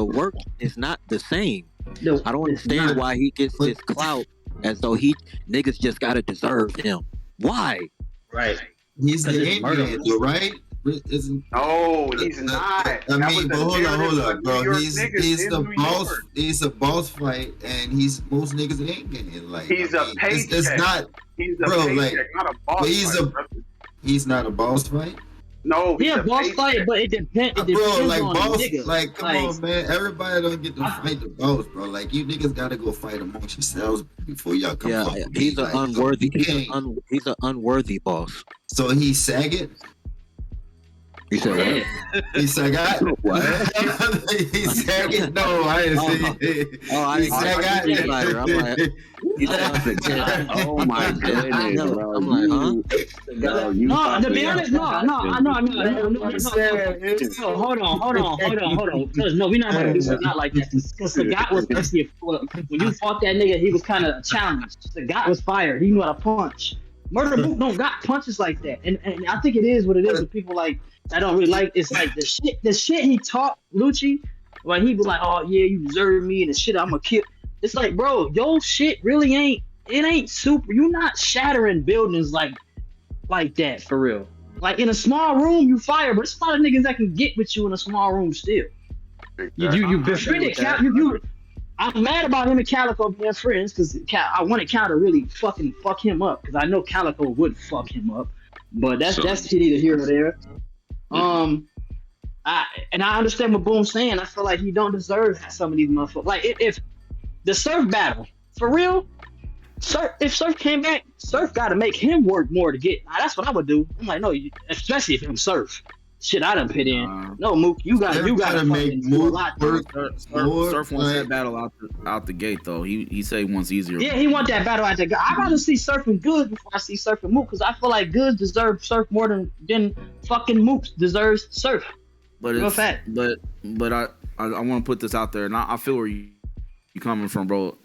work is not the same. No, I don't understand why he gets this clout as though niggas just gotta deserve him. Why? Right. He's the Indian, right? No, he's not. I mean, but hold on, bro. He's the boss. York. He's a boss fight, and most niggas ain't getting like. He's a paycheck. It's not. He's a bro, paycheck, not a boss fight. He's not a boss fight. No, he's a boss fight, but it depends. Bro, like on boss, nigga. like come on, man. Everybody don't get to fight the boss, bro. Like you niggas gotta go fight amongst yourselves before y'all come. Yeah, he's an unworthy. He's an unworthy boss. So he's sagging. You said what? He said what? He said no, I didn't see it. Oh, I didn't see it. Oh my goodness, bro. I'm like, huh? No, to be honest, no. Hold on. Because no, we're not gonna do it not like that. Because the guy was actually when you fought that nigga, he was kind of challenged. The guy was fired. He knew how to punch. Murda Mook don't got punches like that, and I think it is what it is with people like. I don't really like. It's like the shit he taught Lucci, when he was like, "Oh yeah, you deserve me," and the shit I'ma kill. It's like, bro, your shit really ain't super. You're not shattering buildings like that for real. Like in a small room, you fire, but it's a lot of niggas that can get with you in a small room still. You befriended Cal. I'm mad about him and Calico being friends because I wanted Cal to really fucking fuck him up because I know Calico would fuck him up, but that's neither here nor there. I understand what Boom's saying. I feel like he don't deserve some of these motherfuckers. Like if the Surf battle for real, if Surf came back, Surf got to make him work more to get. That's what I would do. I'm like, no, especially if I'm Surf. Shit, I done put in. No, Mook, you got to make more work. Surf wants that battle out the gate though. He said he wants easier. Yeah, he want that battle out the gate. I'd rather see Surf and Goods before I see Surf and Mook because I feel like Goods deserves Surf more than fucking Mook deserves Surf. But real fact. But I want to put this out there, and I feel where you coming from, bro.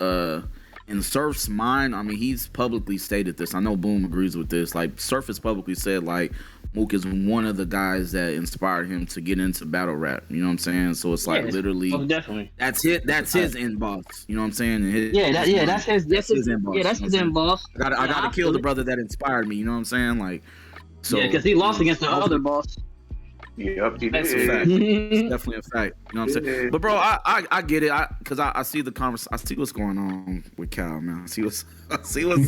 In Surf's mind, I mean, he's publicly stated this. I know Boom agrees with this. Like Surf has publicly said like Mook is one of the guys that inspired him to get into battle rap. You know what I'm saying? So it's like literally, definitely. That's it. That's his end boss. You know what I'm saying? That's his end boss. Yeah, that's his end boss. I gotta kill the brother that inspired me. You know what I'm saying? Like, so because he lost against the other boss. Yep, that's a fact. It's definitely a fact. You know what I'm saying? But bro, I get it. Because I see the conversation. I see what's going on with Cal, man. I see what's I stated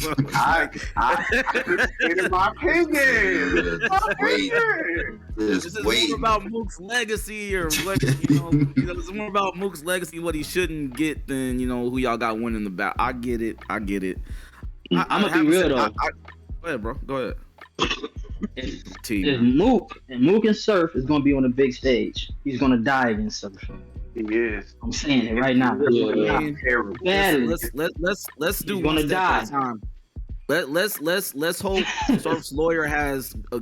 my opinion. This is more about Mook's legacy or what it's more about Mook's legacy, what he shouldn't get than who y'all got winning the battle. I get it. I'm gonna be real though. Go ahead, bro. Go ahead. If Mook and Surf is gonna be on the big stage, he's gonna die against Surf. He is. I'm saying it right now. Yeah. Terrible. Let's do He's one gonna step die. at a time. Let's hope Surf's lawyer has a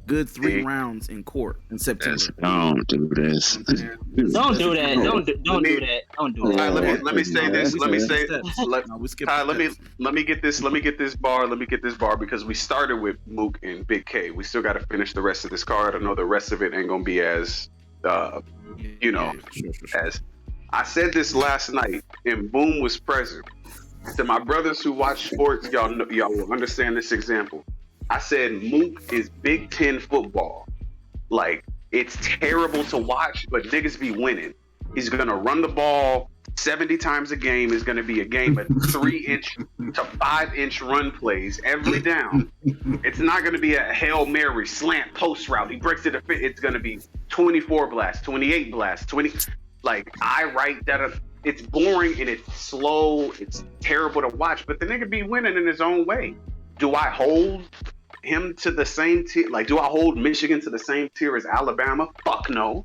good 3 rounds in court in September. Don't do this. Don't do that. Don't do that. Don't do All right, that. let me say this. Let me say. No, we skipped Ty, let steps. me get this. Let me get this bar. Let me get this bar because we started with Mook and Bigg K. We still got to finish the rest of this card. I know the rest of it ain't gonna be as, you know, Sure. as I said this last night, and Boom was present. To my brothers who watch sports, y'all will understand this example. I said Mook is Big Ten football. Like, it's terrible to watch, but niggas be winning. He's gonna run the ball 70 times a game. It's gonna be a game of 3-inch to 5-inch run plays every down. It's not gonna be a Hail Mary slant post route. He breaks it. It's gonna be 24 blasts, 28 blasts, 20. Like, I write that. It's boring and it's slow. It's terrible to watch, but the nigga be winning in his own way. Do I hold him to the same tier? Like, do I hold Michigan to the same tier as Alabama? Fuck no.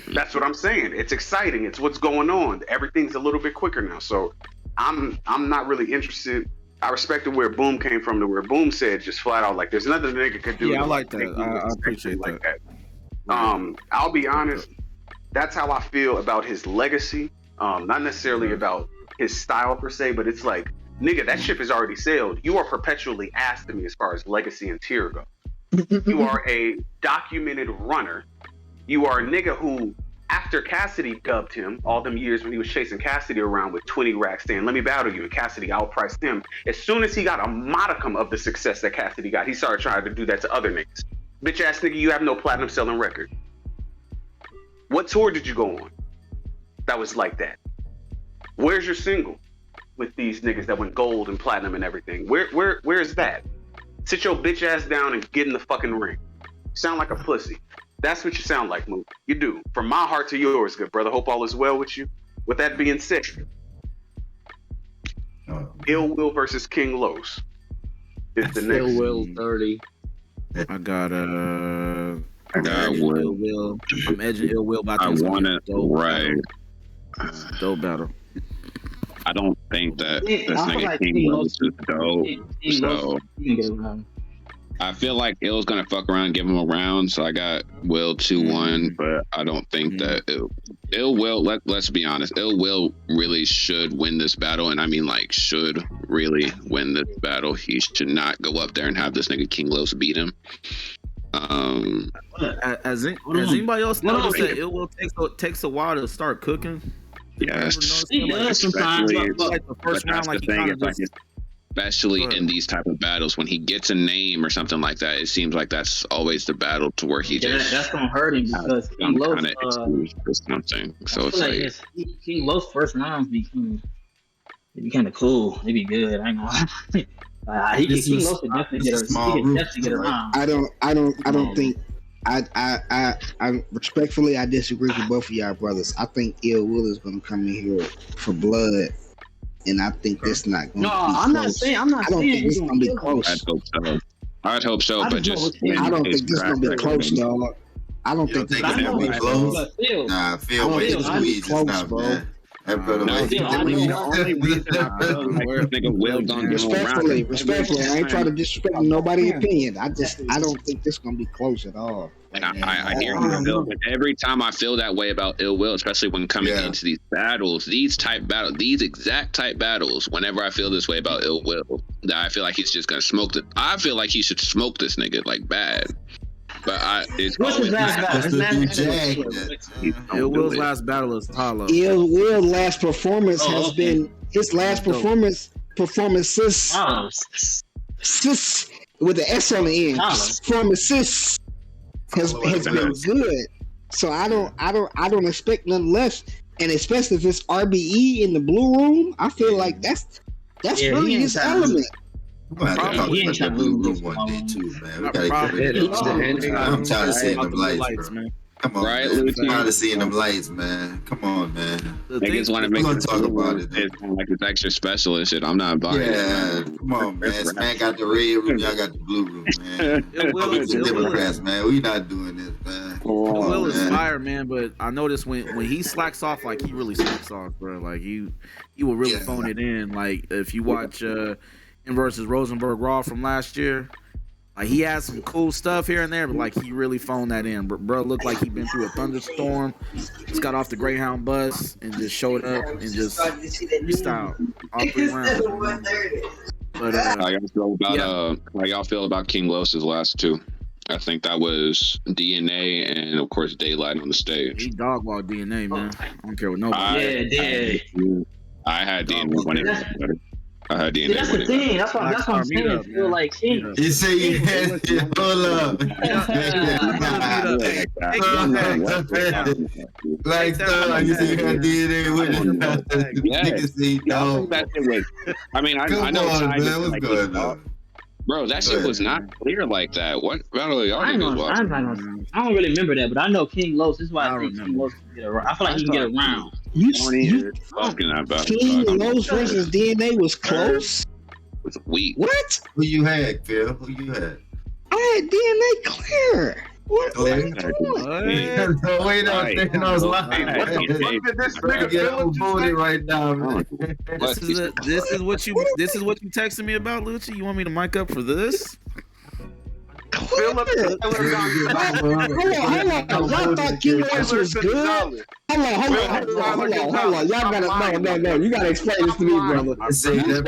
That's what I'm saying. It's exciting. It's what's going on. Everything's a little bit quicker now. So I'm not really interested. I respected where Boom came from to where Boom said just flat out, like, there's nothing the nigga could do. Yeah, I to, like that. make me I respect appreciate him like that. that. I'll be honest. That's how I feel about his legacy. Not necessarily about his style per se, but it's like, nigga, that ship has already sailed. You are perpetually asked to me as far as legacy and tier go. You are a documented runner. You are a nigga who, after Cassidy dubbed him, all them years when he was chasing Cassidy around with 20 racks saying, let me battle you, and Cassidy outpriced him. As soon as he got a modicum of the success that Cassidy got, he started trying to do that to other niggas. Bitch ass nigga, you have no platinum selling record. What tour did you go on that was like that? Where's your single with these niggas that went gold and platinum and everything? Where's that? Sit your bitch ass down and get in the fucking ring. Sound like a pussy. That's what you sound like, Mook. You do. From my heart to yours, good brother. Hope all is well with you. With that being said, Ill Will versus King Los is the next. Ill Will 30. I got Will. Ill Will. I'm edging Ill Will by I want it right. Dope battle. I don't think that this I feel nigga like King King Los is dope. So You can get around. I feel like Ill's gonna fuck around and give him a round. So I got Will 2-1, but I don't think that Ill will. Let's be honest. Ill Will really should win this battle, and I mean like should really win this battle. He should not go up there and have this nigga King Los beat him. Has anybody else noticed that Ill Will takes a while to start cooking? Yes. He does sometimes. Like the first round, like he kind of just. Especially in these type of battles, when he gets a name or something like that, it seems like that's always the battle to where he just that's gonna hurt him because King Los, kind of excuse or something. So it's like King Los first rounds be kind of cool. They be good. I know. King Los could definitely get around. I don't think. I respectfully, I disagree with both of y'all brothers. I think Ill Will is gonna come in here for blood. And I think that's not going to be I'm close. I'm not I don't saying think it's going to be close. I'd hope so, but just I don't think this is going to be close, dog. I don't think this is going to be close. Nah, Phil wait to squeeze this now, man. That brother Respectfully, I ain't trying to disrespect nobody's opinion. I don't think this is going to be close at all. And I hear you, Bill, but every time I feel that way about Ill Will, especially when coming into these battles, these exact type battles, whenever I feel this way about Ill Will, that I feel like he's just gonna smoke it. I feel like he should smoke this nigga like bad. But what's his last battle? Ill Will's last battle is Talo. Ill Will's last performance has been his last performances with the S on the end. Performances has been good. So I don't expect nothing less. And especially if it's RBE in the blue room, I feel like that's really his element. We're gonna have to talk about that blue room one day too, man. We gotta get rid of it. I'm tired of seeing them lights, bro. Come on, man. I'm tired of seeing them lights, man. Come on, man. Niggas want to make it talk about it. It's like it's extra special and shit. I'm not buying it. Yeah, come on, man. Smack got the red room, y'all got the blue room, man. Democrats, man. We not doing this, man. Will is fire, man. But I noticed when he slacks off, like he really slacks off, bro. Like he will really phone it in. Like if you watch him versus Rosenberg Raw from last year, like he had some cool stuff here and there, but like he really phoned that in. Bro looked like he'd been through a thunderstorm. Just got off the Greyhound bus and just showed up and just freestyle all 3 rounds. But how y'all feel about King Los's last 2? I think that was DNA and of course Daylight on the stage. He dog walked DNA, man. I don't care what nobody. I had DNA winning. I had DNA That's the winning. thing. That's what I'm saying. I feel like King. You say you had hold up. Like you say you had DNA with it. I mean, I know. What's going on? Bro, that shit was not clear like that. What battle y'all niggas watching? I don't really remember that, but I know King Los. This is why I think King Los can get around. I feel like he can get around. You Talking about King Los versus DNA was close. It was weak. What? Who you had, Phil? Who you had? I had DNA clear. What? Wait on, Thanos lying. What the fuck did this nigga Get Phil booted right now, man. This is what you texted me about, Lucci. You want me to mic up for this? Philip Hold on. Y'all thought King Los was good? Hold on. Y'all gotta no. You gotta explain this to me, brother. I say that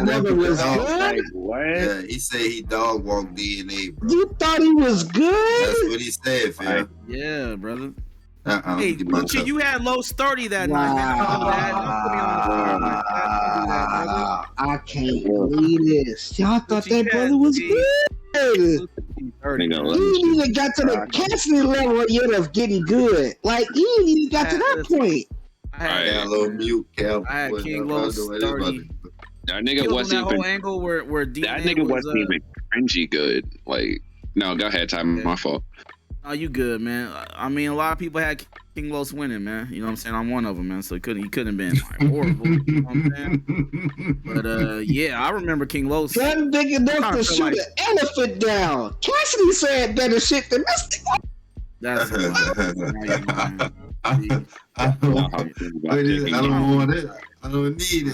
brother was good. Yeah, he said he dog walked DNA, bro. You thought he was good? That's what he said, Phil. Yeah, brother. Hey, Lucci, you had Los 30 that night, man. I can't believe this. Y'all thought that brother was good. He ain't even got to the Cassidy level yet of getting good. Like, he ain't even got to that point. I had a little mute, Cal. I had King Los 30. That nigga wasn't even. Angle where that nigga wasn't even cringy good. Like, no, go ahead, Ty. My fault. Oh, you good, man. I mean, a lot of people had King Los winning, man. You know what I'm saying? I'm one of them, man. So he couldn't have been like, horrible. You know what I'm saying? But yeah, I remember King Los. Gun big enough to shoot an elephant down. Cassidy said better shit than this thing. That's I don't want it. I don't need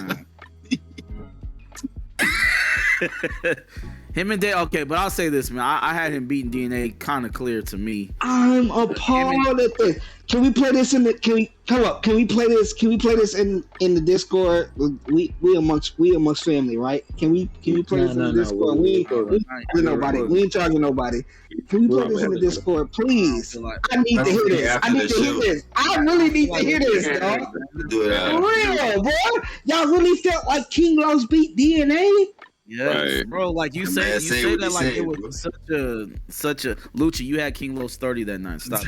it. Him and Day, okay, but I'll say this, man. I had him beating DNA kind of clear to me. I'm appalled at this. Can we play this in the? Can we play this? Can we play this in the Discord? We amongst family, right? Can we play this in the Discord? We ain't nobody. We ain't charging nobody. Can we play this in the Discord, please? I need to hear this. I really need to hear this, dog. For real, bro. Y'all really felt like King Los beat DNA? Yes, right. Bro. Like you say that like it was such a Lucci. You had King Los 30 that night. Stop.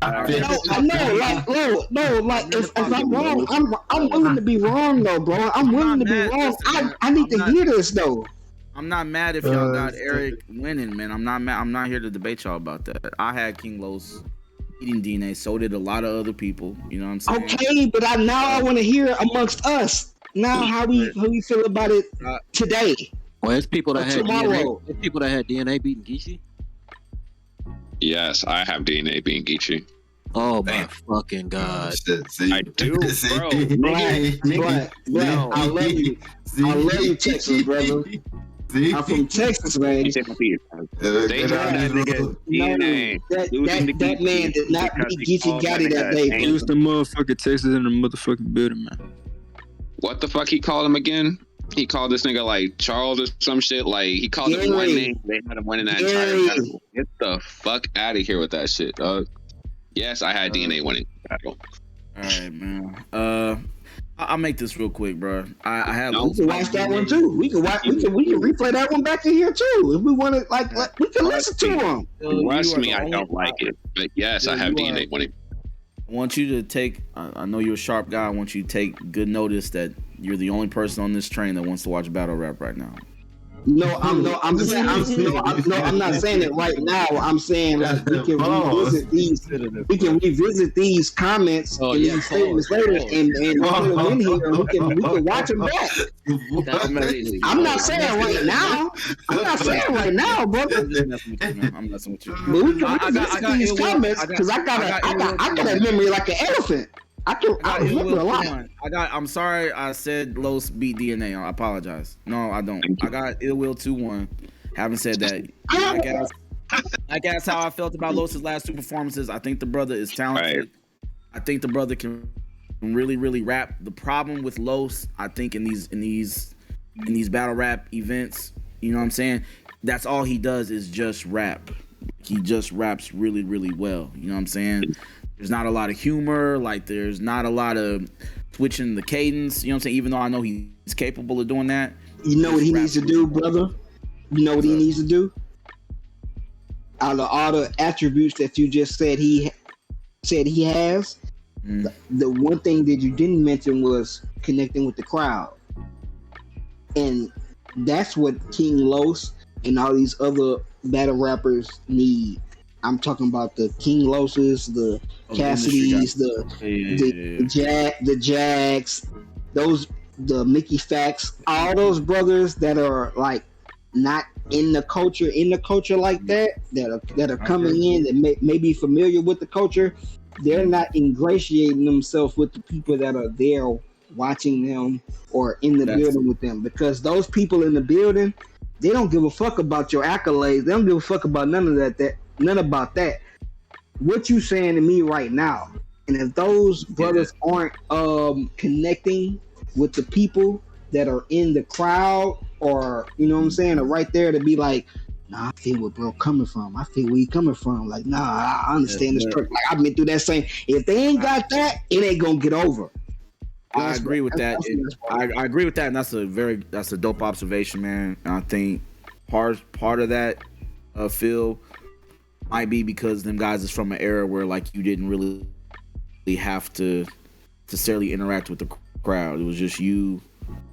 I know. Like if I'm wrong, I'm willing to be wrong though, bro. I'm willing to be wrong. I need to hear this though. I'm not mad if y'all got Eric winning, man. I'm not mad. I'm not here to debate y'all about that. I had King Los eating DNA. So did a lot of other people. You know what I'm saying? Okay, but I want to hear it amongst us. Now, how we feel about it today? Well, it's people that had DNA. It's people that had DNA beating Geechee. Yes, I have DNA beating Geechee. Oh my fucking god! I do, bro. No, I love you. I love you, Texas, brother. I'm from Texas, man. They got that nigga DNA. That man did not beat Geechee Gotti that day. He was the motherfucking Texas in the motherfucking building, man. What the fuck he called him again? He called this nigga like Charles or some shit. Like he called him one name. They had him winning that entire battle. Get the fuck out of here with that shit, dog. Yes, I had DNA winning the battle. All right, man. I'll make this real quick, bro. I have. We can watch that one too. We can replay that one back in here too. If we want to, like, we can listen to them. Trust me, I don't like it, but yes, I have DNA winning. I want you to take, I know you're a sharp guy. I want you to take good notice that you're the only person on this train that wants to watch battle rap right now. I'm not saying it right now. I'm saying like we can revisit these comments and these statements later and put them in here and we can watch them back. I'm not saying right now. Brother. I'm messing with you. But we can revisit these comments because I got a memory like an elephant. I remember a lot. I'm sorry I said Los beat DNA. I apologize. No, I don't. I got Ill Will 2-1. Haven't said that. I guess how I felt about Los's last 2 performances. I think the brother is talented. Right. I think the brother can really, really rap. The problem with Los, I think in these battle rap events, you know what I'm saying? That's all he does is just rap. He just raps really, really well. You know what I'm saying? There's not a lot of humor, like there's not a lot of switching the cadence, you know what I'm saying? Even though I know he's capable of doing that. You know what he needs to do, brother? You know what he needs to do? Out of all the attributes that you just said he has, the one thing that you didn't mention was connecting with the crowd. And that's what King Los and all these other battle rappers need. I'm talking about the King Loses, the Cassidys, the Jags, the Mickey Facts, all those brothers that are like not in the culture like that are coming in that may be familiar with the culture. They're not ingratiating themselves with the people that are there watching them or in the building with them, because those people in the building, they don't give a fuck about your accolades. They don't give a fuck about none of that. None about that. What you saying to me right now, and if those brothers aren't connecting with the people that are in the crowd, or you know what I'm saying, are right there to be like, nah, I feel where bro coming from. I feel where he coming from. Like, nah, I understand this. Like I've been through that same. If they ain't got that, it ain't gonna get over. I agree with that. I agree with that, and that's a dope observation, man. And I think part of that, Phil, might be because them guys is from an era where like you didn't really have to necessarily interact with the crowd. It was just you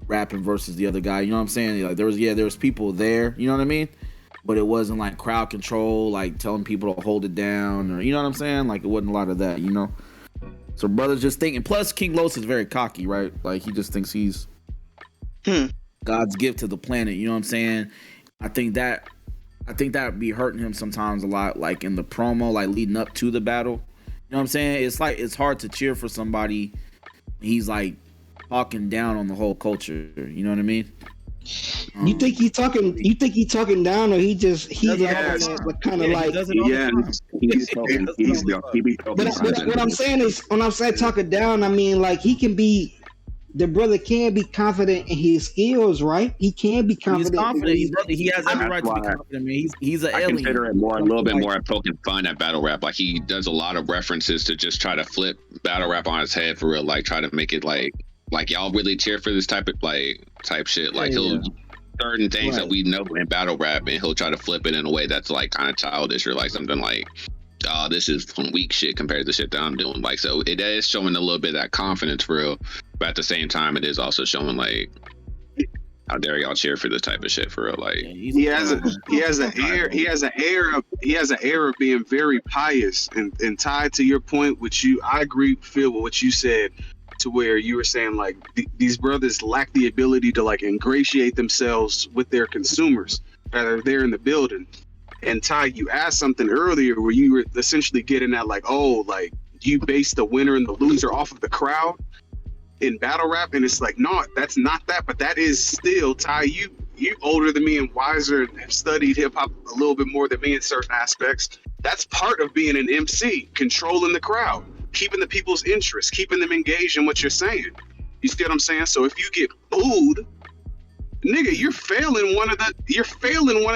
rapping versus the other guy. You know what I'm saying? Like there was people there. You know what I mean? But it wasn't like crowd control, like telling people to hold it down, or you know what I'm saying? Like it wasn't a lot of that. You know. So brothers just thinking. Plus, King Los is very cocky, right? Like he just thinks he's God's gift to the planet. You know what I'm saying? I think that be hurting him sometimes a lot, like in the promo, like leading up to the battle. You know what I'm saying? It's like it's hard to cheer for somebody. He's like talking down on the whole culture. You know what I mean? You think he talking down, or he kind of like what I'm saying is, when I'm saying talking down, I mean like the brother can be confident in his skills, right? He can be confident. He's confident. He has every right to be confident. I mean, he's an alien. I consider it a little bit more poking fun at battle rap. Like he does a lot of references to just try to flip battle rap on his head for real. Like try to make it like y'all really cheer for this type shit. Like he'll certain things that we know in battle rap, and he'll try to flip it in a way that's like kind of childish or like something like, oh, this is some weak shit compared to the shit that I'm doing. Like, so it is showing a little bit of that confidence for real, but at the same time, it is also showing like, how dare y'all cheer for this type of shit for real? Like, he has an air of being very pious, and tied to your point, I agree, Phil, with what you said, to where you were saying like these brothers lack the ability to like ingratiate themselves with their consumers that are there in the building. And Ty, you asked something earlier where you were essentially getting at like, oh, like you base the winner and the loser off of the crowd in battle rap, and it's like, no, that's not that, but that is still, Ty, you older than me and wiser and have studied hip hop a little bit more than me in certain aspects. That's part of being an MC, controlling the crowd, keeping the people's interest, keeping them engaged in what you're saying. You see what I'm saying? So if you get booed, nigga, you're failing one of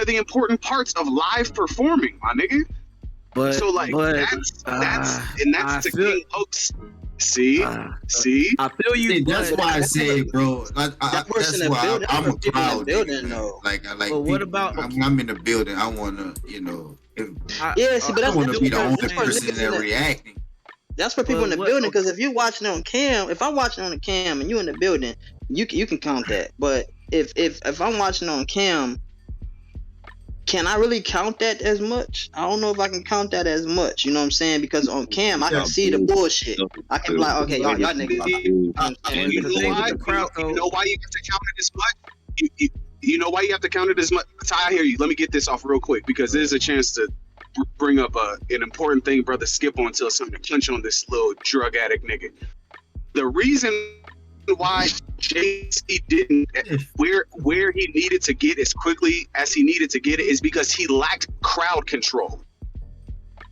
the important parts of live performing, my nigga. But so like that's the King Oaks. See, I feel you. See, that's why I say, bro. I'm a crowd nigga. Like, but people, what about? I'm in the building. I wanna, you know, but that's want to be the only person that reacting. That's for people in the building, because if you're watching on cam, if I'm watching on the cam and you in the building, you can count that. But if I'm watching on cam, can I really count that as much? I don't know if I can count that as much. You know what I'm saying? Because on cam, I can see the bullshit. I can be like, okay, y'all niggas. You know why you have to count it as much? You know why you have to count it as much? Ty, I hear you. Let me get this off real quick because there's a chance to bring up an important thing, brother. Skip on until something to punch on this little drug addict nigga. The reason why JC didn't where he needed to get as quickly as he needed to get it is because he lacked crowd control.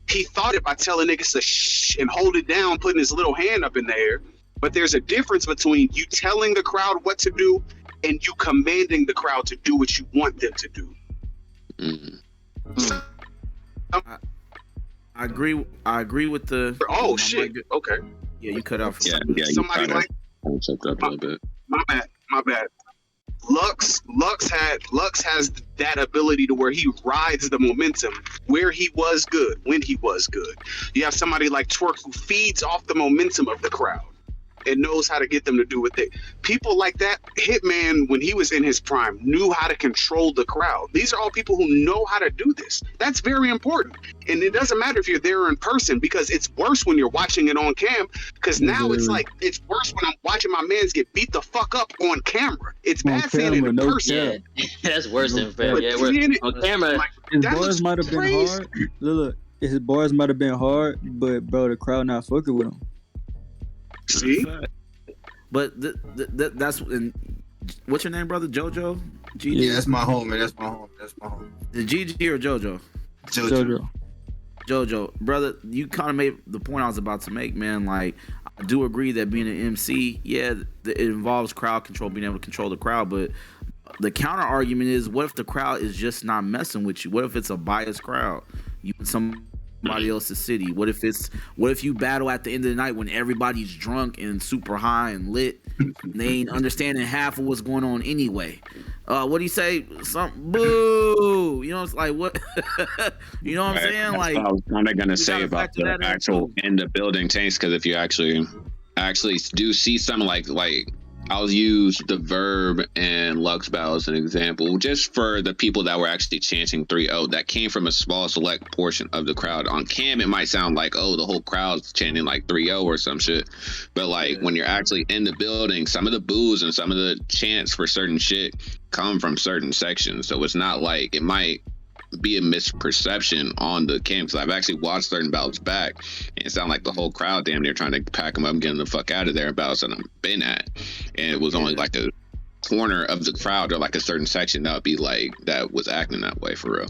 He thought it by telling niggas to shh and hold it down, putting his little hand up in the air. But there's a difference between you telling the crowd what to do and you commanding the crowd to do what you want them to do. I agree with the. Oh shit! Okay. Yeah, you cut off. Yeah. Somebody like. Checked up a little bit. My bad. Lux has that ability to where he rides the momentum where he was good, when he was good. You have somebody like Twerk who feeds off the momentum of the crowd and knows how to get them to do what they. People like that, Hitman, when he was in his prime, knew how to control the crowd. These are all people who know how to do this. That's very important. And it doesn't matter if you're there in person because it's worse when you're watching it on cam. Because now it's like, it's worse when I'm watching my mans get beat the fuck up on camera. It's bad seeing it in person. Yeah, that's worse than fair. Yeah, on camera. His bars might have been hard. Look, his bars might have been hard, but bro, the crowd not fucking with him. See? But that's what's your name, brother? JoJo? GG? Yeah, that's my homie. That's my homie. The GG or JoJo? JoJo, brother, you kind of made the point I was about to make, man. Like, I do agree that being an MC, yeah, it involves crowd control, being able to control the crowd. But the counter argument is, what if the crowd is just not messing with you? What if it's a biased crowd? You in somebody else's city? What if you battle at the end of the night when everybody's drunk and super high and lit and they ain't understanding half of what's going on anyway? What do you say? Something boo. You know, it's like what you know what I'm saying? That's like what I was kind of gonna say about the actual in the building tanks, because if you actually do see something like I'll use the Verb and Lux Battle as an example, just for the people that were actually chanting 3-0. That came from a small select portion of the crowd. On cam, it might sound like, oh, the whole crowd's chanting like 3-0 or some shit. But like when you're actually in the building, some of the boos and some of the chants for certain shit come from certain sections. So it's not like, it might be a misperception on the cam, because I've actually watched certain battles back and it sounded like the whole crowd damn near trying to pack them up and get them the fuck out of there, battles that I've been at, and it was only like a corner of the crowd or like a certain section that would be like that was acting that way for real.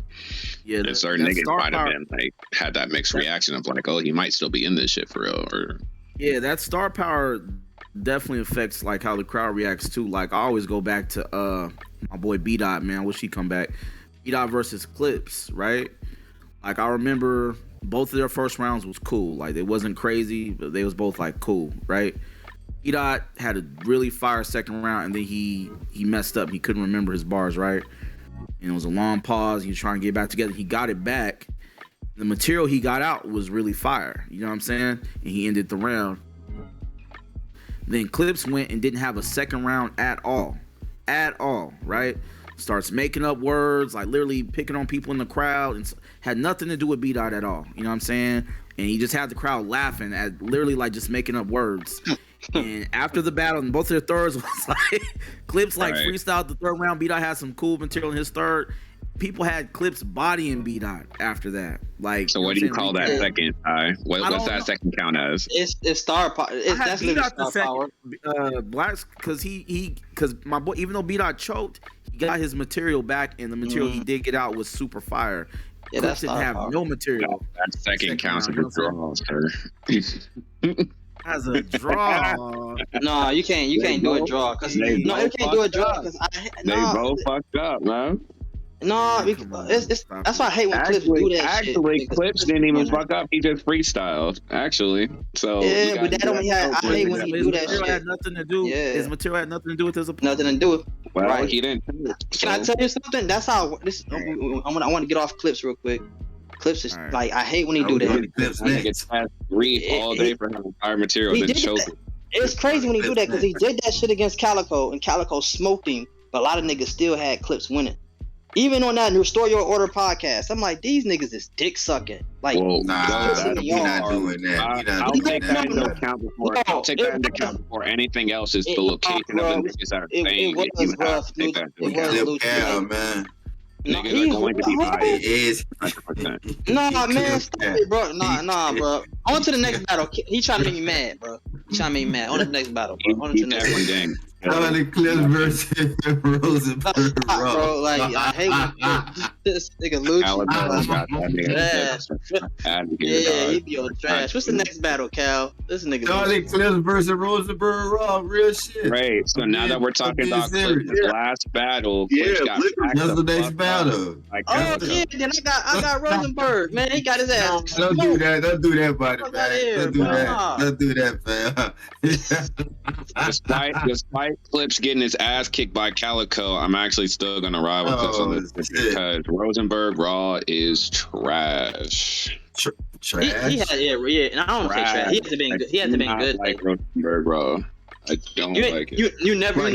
Yeah, and certain niggas might have been like had that mixed reaction of like, oh, he might still be in this shit for real. Or yeah, that star power definitely affects like how the crowd reacts too. Like I always go back to my boy B Dot, man. I wish he'd come back. B Dot versus Clips, right? Like I remember both of their first rounds was cool. Like they wasn't crazy, but they was both like cool, right? B Dot had a really fire second round, and then he messed up. He couldn't remember his bars, right? And it was a long pause. He was trying to get back together. He got it back. The material he got out was really fire. You know what I'm saying? And he ended the round. Then Clips went and didn't have a second round at all, right? Starts making up words, like literally picking on people in the crowd, and had nothing to do with B-Dot at all. You know what I'm saying? And he just had the crowd laughing at literally like just making up words. And after the battle, and both of their thirds was like Clips like freestyled the third round. B-Dot had some cool material in his third. People had Clips bodying B-Dot after that. Like, so what do you call that second? What's that second count as? It's star power. It's definitely star power. Blacks, because my boy, even though B-Dot choked, he got his material back, and the material he did get out was super fire. Yeah, Clips didn't have no material. That second counts as a draw, sir. As a draw. No, you can't do a draw. You can't do a draw because they both fucked up, man. No, it's that's why I hate when Clips do that actually, shit. Clips didn't even fuck up. He just freestyled, actually. So yeah, but that don't I hate when he do that shit. Had nothing to do. Yeah. His material had nothing to do with his opponent. Nothing to do with. Well, right. He didn't. Can I tell you something? That's how this. I want to get off Clips real quick. Clips is like I hate when he do that. I get read all day for having fire material, then choke. It's crazy when he do that because he did that shit against Calico, and Calico smoked him. but a lot of niggas still had Clips winning. Even on that Restore Your Order podcast, I'm like, these niggas is dick sucking. Like, Nah, we not doing that. I'll take that into account before. I'll take that into account before anything else is the location of the niggas that are saying it. You have to take that into account. Yeah, man. Niggas are going to be biased. It is. Nah, man, stop it, bro. Nah, bro. On to the next battle. He trying to make me mad, bro. He trying to make me mad. On to the next battle, bro. On to the next one. How about the Clips versus Rosenberg? Bro, like, I hate when this nigga Lucci. Yeah, he be on trash. What's the next battle, Cal? This nigga. Charlie Clips versus Rosenberg Raw. Real shit. Right. So now that we're talking about Clips' last battle, Clips got that's the next battle. Oh yeah, then I got Rosenberg, man. He got his ass. Don't do that. Don't do that, buddy. Don't do that. Don't do that, fam. Despite Clips getting his ass kicked by Calico, I'm actually still gonna ride with Clips on this because Rosenberg Raw is trash. Trash. He had and I don't say trash. He hasn't been good. He hasn't been good. Like Rosenberg Raw. I don't like it. You never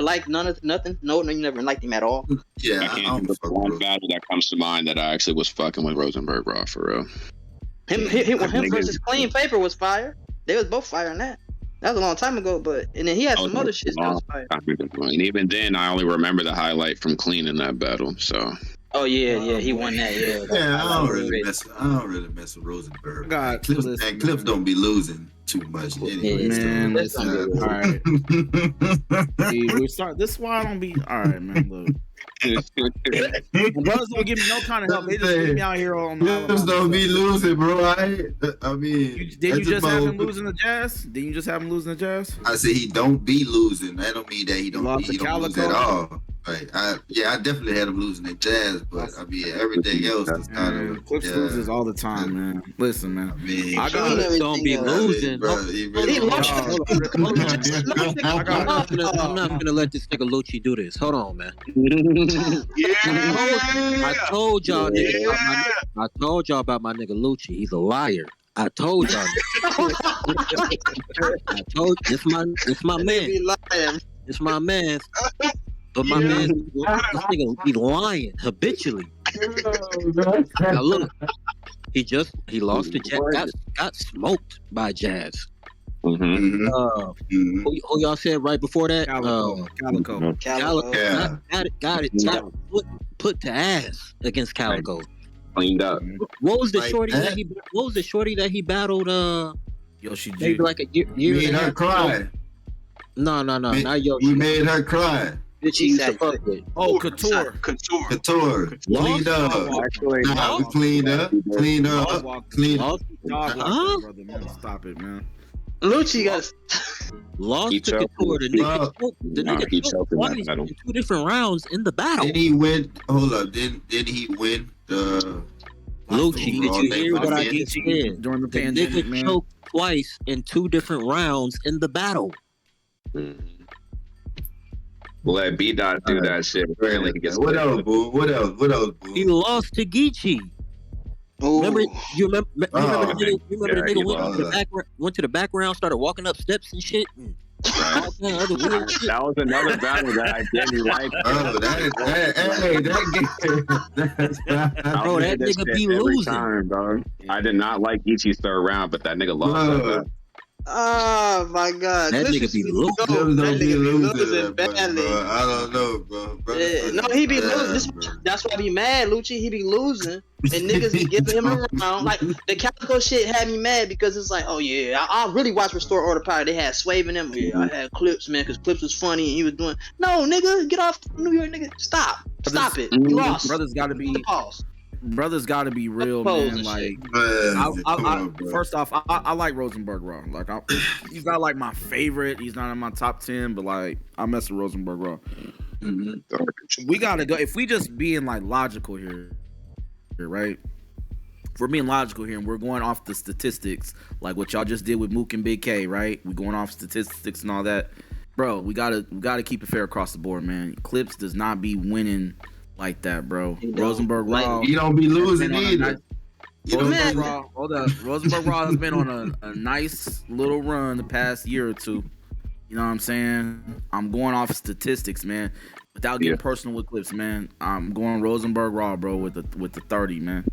liked nothing. No, you never liked him at all. Yeah, I can't think of one battle that comes to mind that I actually was fucking with Rosenberg Raw for real. Him versus Clean Paper was fire. They was both fire in that. That was a long time ago, and then he had some other shit that was fire. And even then, I only remember the highlight from Clean in that battle. So. Oh yeah, he won that. Yeah, I don't really mess with Rosenberg. Clips don't be losing too much anyway. Man, listen, all right. We start. This is why I don't be. All right, man. Look. My brothers don't give me no kind of help. They just leave me out here on my Clips don't be losing, bro. I mean, did you just have him losing the Jazz? Did you just have him losing the Jazz? I said he don't be losing. That don't mean that he don't lose at all. Right. I definitely had him losing the Jazz, but I mean everything else is kind of Clips loses all the time, man. Listen, man. I mean, I don't be losing. I'm not gonna let this nigga Lucci do this. Hold on, man. I told y'all about my nigga Lucci. He's a liar. I told y'all. This my man. It's my man. But my man, this nigga be lying habitually. Now look, he lost to Jazz. Got smoked by Jazz. Mm-hmm. Who y'all said right before that? Calico. Got it. Put to ass against Calico. Cleaned up. What was the shorty that he battled? Yoshi G. Maybe like a year. Made her cry. No, not Yoshi. We made her cry. Exactly. Oh, Couture. Cleaned up. Actually, we cleaned up. Brother, man, stop it, man. Lucci got lost to Couture. The nigga choked twice in 2 different rounds in the battle. Then he win. Hold up. Did he win the Lucci? Did you hear what I just said? During the The pandemic, nigga man. choked twice in 2 different rounds in the battle. Let B-Dot do that shit. Apparently he gets What else, boo? He lost to Geechee. Remember the nigga went to the background, started walking up steps and shit. And all kind of other weird shit. That was another battle that I didn't like. Bro, that nigga be losing. Time, bro. I did not like Ichi's third round, but that nigga lost. Oh my god. That nigga be losing. That nigga be losing badly. I don't know, bro. No, he be losing. That's why I be mad, Lucci. He be losing. And niggas be giving him a round. Like, the Calico shit had me mad because it's like, oh yeah, I really watched Restore Order Power. They had Swave in them. Yeah, I had Clips, man, because Clips was funny and he was doing, no, nigga, get off New York, nigga. Stop it. You lost. Brothers gotta be real, man. Like, first off, I like Rosenberg Raw. Like, he's not like my favorite. He's not in my top 10, but like, I mess with Rosenberg Raw. We gotta go. If we just being like logical here, right? If we're being logical here and we're going off the statistics, like what y'all just did with Mook and Bigg K, right? We going off statistics and all that, bro. We gotta keep it fair across the board, man. Clips does not be winning like that, bro. Rosenberg Raw. You don't be losing either. Rosenberg Raw has been on a nice little run the past year or two. You know what I'm saying? I'm going off statistics, man. Without getting personal with Clips, man. I'm going Rosenberg Raw, bro, with the 30, man.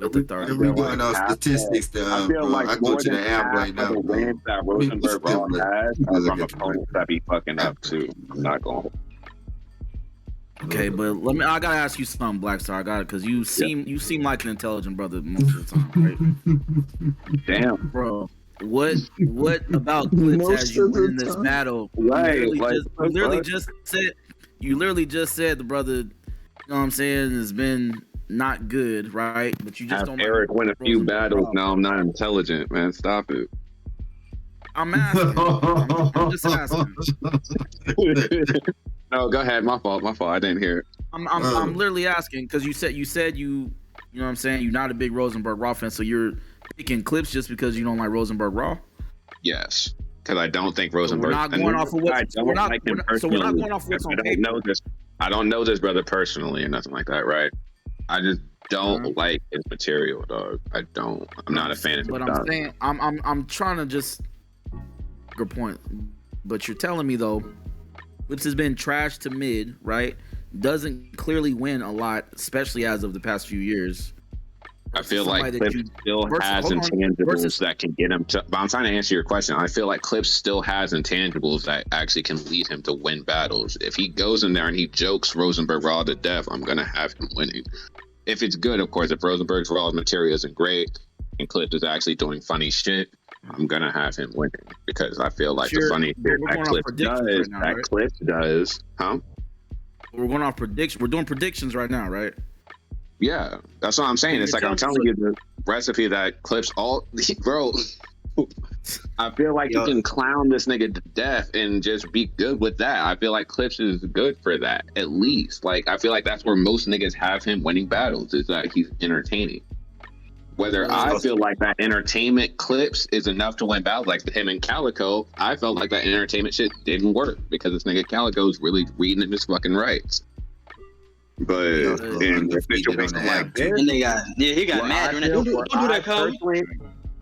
With the 30. If we going off statistics, I feel like I go to the app right now, the bro. wins that Rosenberg Raw has are from opponents that be fucking up too. I'm not going. Okay, but I gotta ask you something, Black Star. I got it, because you seem like an intelligent brother most of the time, right? Damn, bro. What about Clips has you winning this battle? Right, You literally just said the brother, you know what I'm saying, has been not good, right? But you just don't. Eric win a few battles. Now I'm not intelligent, man. Stop it. I'm asking. I'm just asking. No, go ahead. My fault. I didn't hear it. I'm literally asking because you said you know what I'm saying, you're not a big Rosenberg Raw fan, so you're picking Clips just because you don't like Rosenberg Raw? Yes, because I don't think Rosenberg. So we're not going off of what's on paper. I don't know this brother personally or nothing like that, right? I just don't like his material, dog. I don't. I'm not a fan of his But I'm saying I'm trying to just good point. But you're telling me though, Clips has been trash to mid, right? Doesn't clearly win a lot, especially as of the past few years. I feel like Clips still has intangibles that can get him to. But I'm trying to answer your question. I feel like Clips still has intangibles that actually can lead him to win battles. If he goes in there and he jokes Rosenberg Raw to death, I'm gonna have him winning. If it's good, of course. If Rosenberg's Raw material isn't great and Clips is actually doing funny shit, I'm gonna have him winning because I feel like the funny shit that Clips does, huh? We're going off predictions. We're doing predictions right now, right? Yeah, that's what I'm saying. It's like I'm telling you the recipe that Clips bro. I feel like you can clown this nigga to death and just be good with that. I feel like Clips is good for that, at least. Like, I feel like that's where most niggas have him winning battles, is that he's entertaining. Whether I feel like that entertainment Clips is enough to win battles, like him and Calico, I felt like that entertainment shit didn't work because this nigga Calico's really reading his fucking rights. But in a situation like this, he got mad. Don't do that, Cole.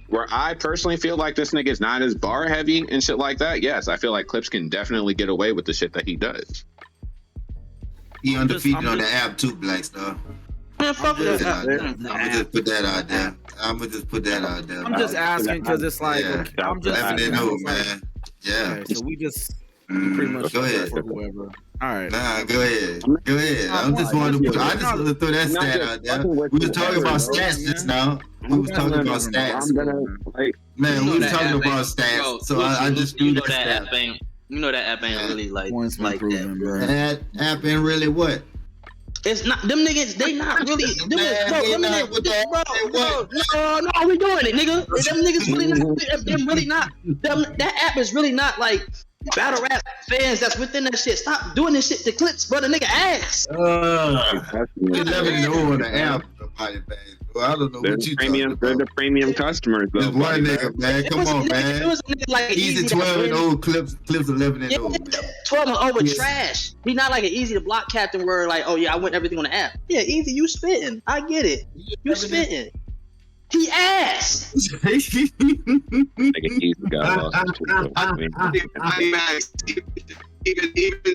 Where I personally feel like this nigga's not as bar heavy and shit like that, yes, I feel like Clips can definitely get away with the shit that he does. He undefeated on the app too, Black Star. Man, fuck that. I'm gonna just put that out there. I'm just asking because it's like I'm just letting know, man. Yeah. Okay, so we just pretty much go ahead for whoever. All right. Nah, go ahead. I just wanted to throw that stat out there. We was talking about stats just now. We was talking about stats. Man, we was talking about stats. So I just threw that stat. You know that app ain't really like that. That app ain't really what? It's not them niggas. They not really. No, we doing it, nigga. Them niggas really not. Them really not. That app is really not like battle rap fans that's within that shit. Stop doing this shit to Clips, brother. Nigga ass. You never know on the app. I don't know what you talking about. They're the premium customers, though. There's one nigga, man. Come on, man. Easy 12 and 0, Clips 11 and 0. 12 and 0 with trash. He's not like an easy to block captain where like, oh yeah, I win everything on the app. Yeah, easy, you spitting. I get it. You spitting. He ass. Even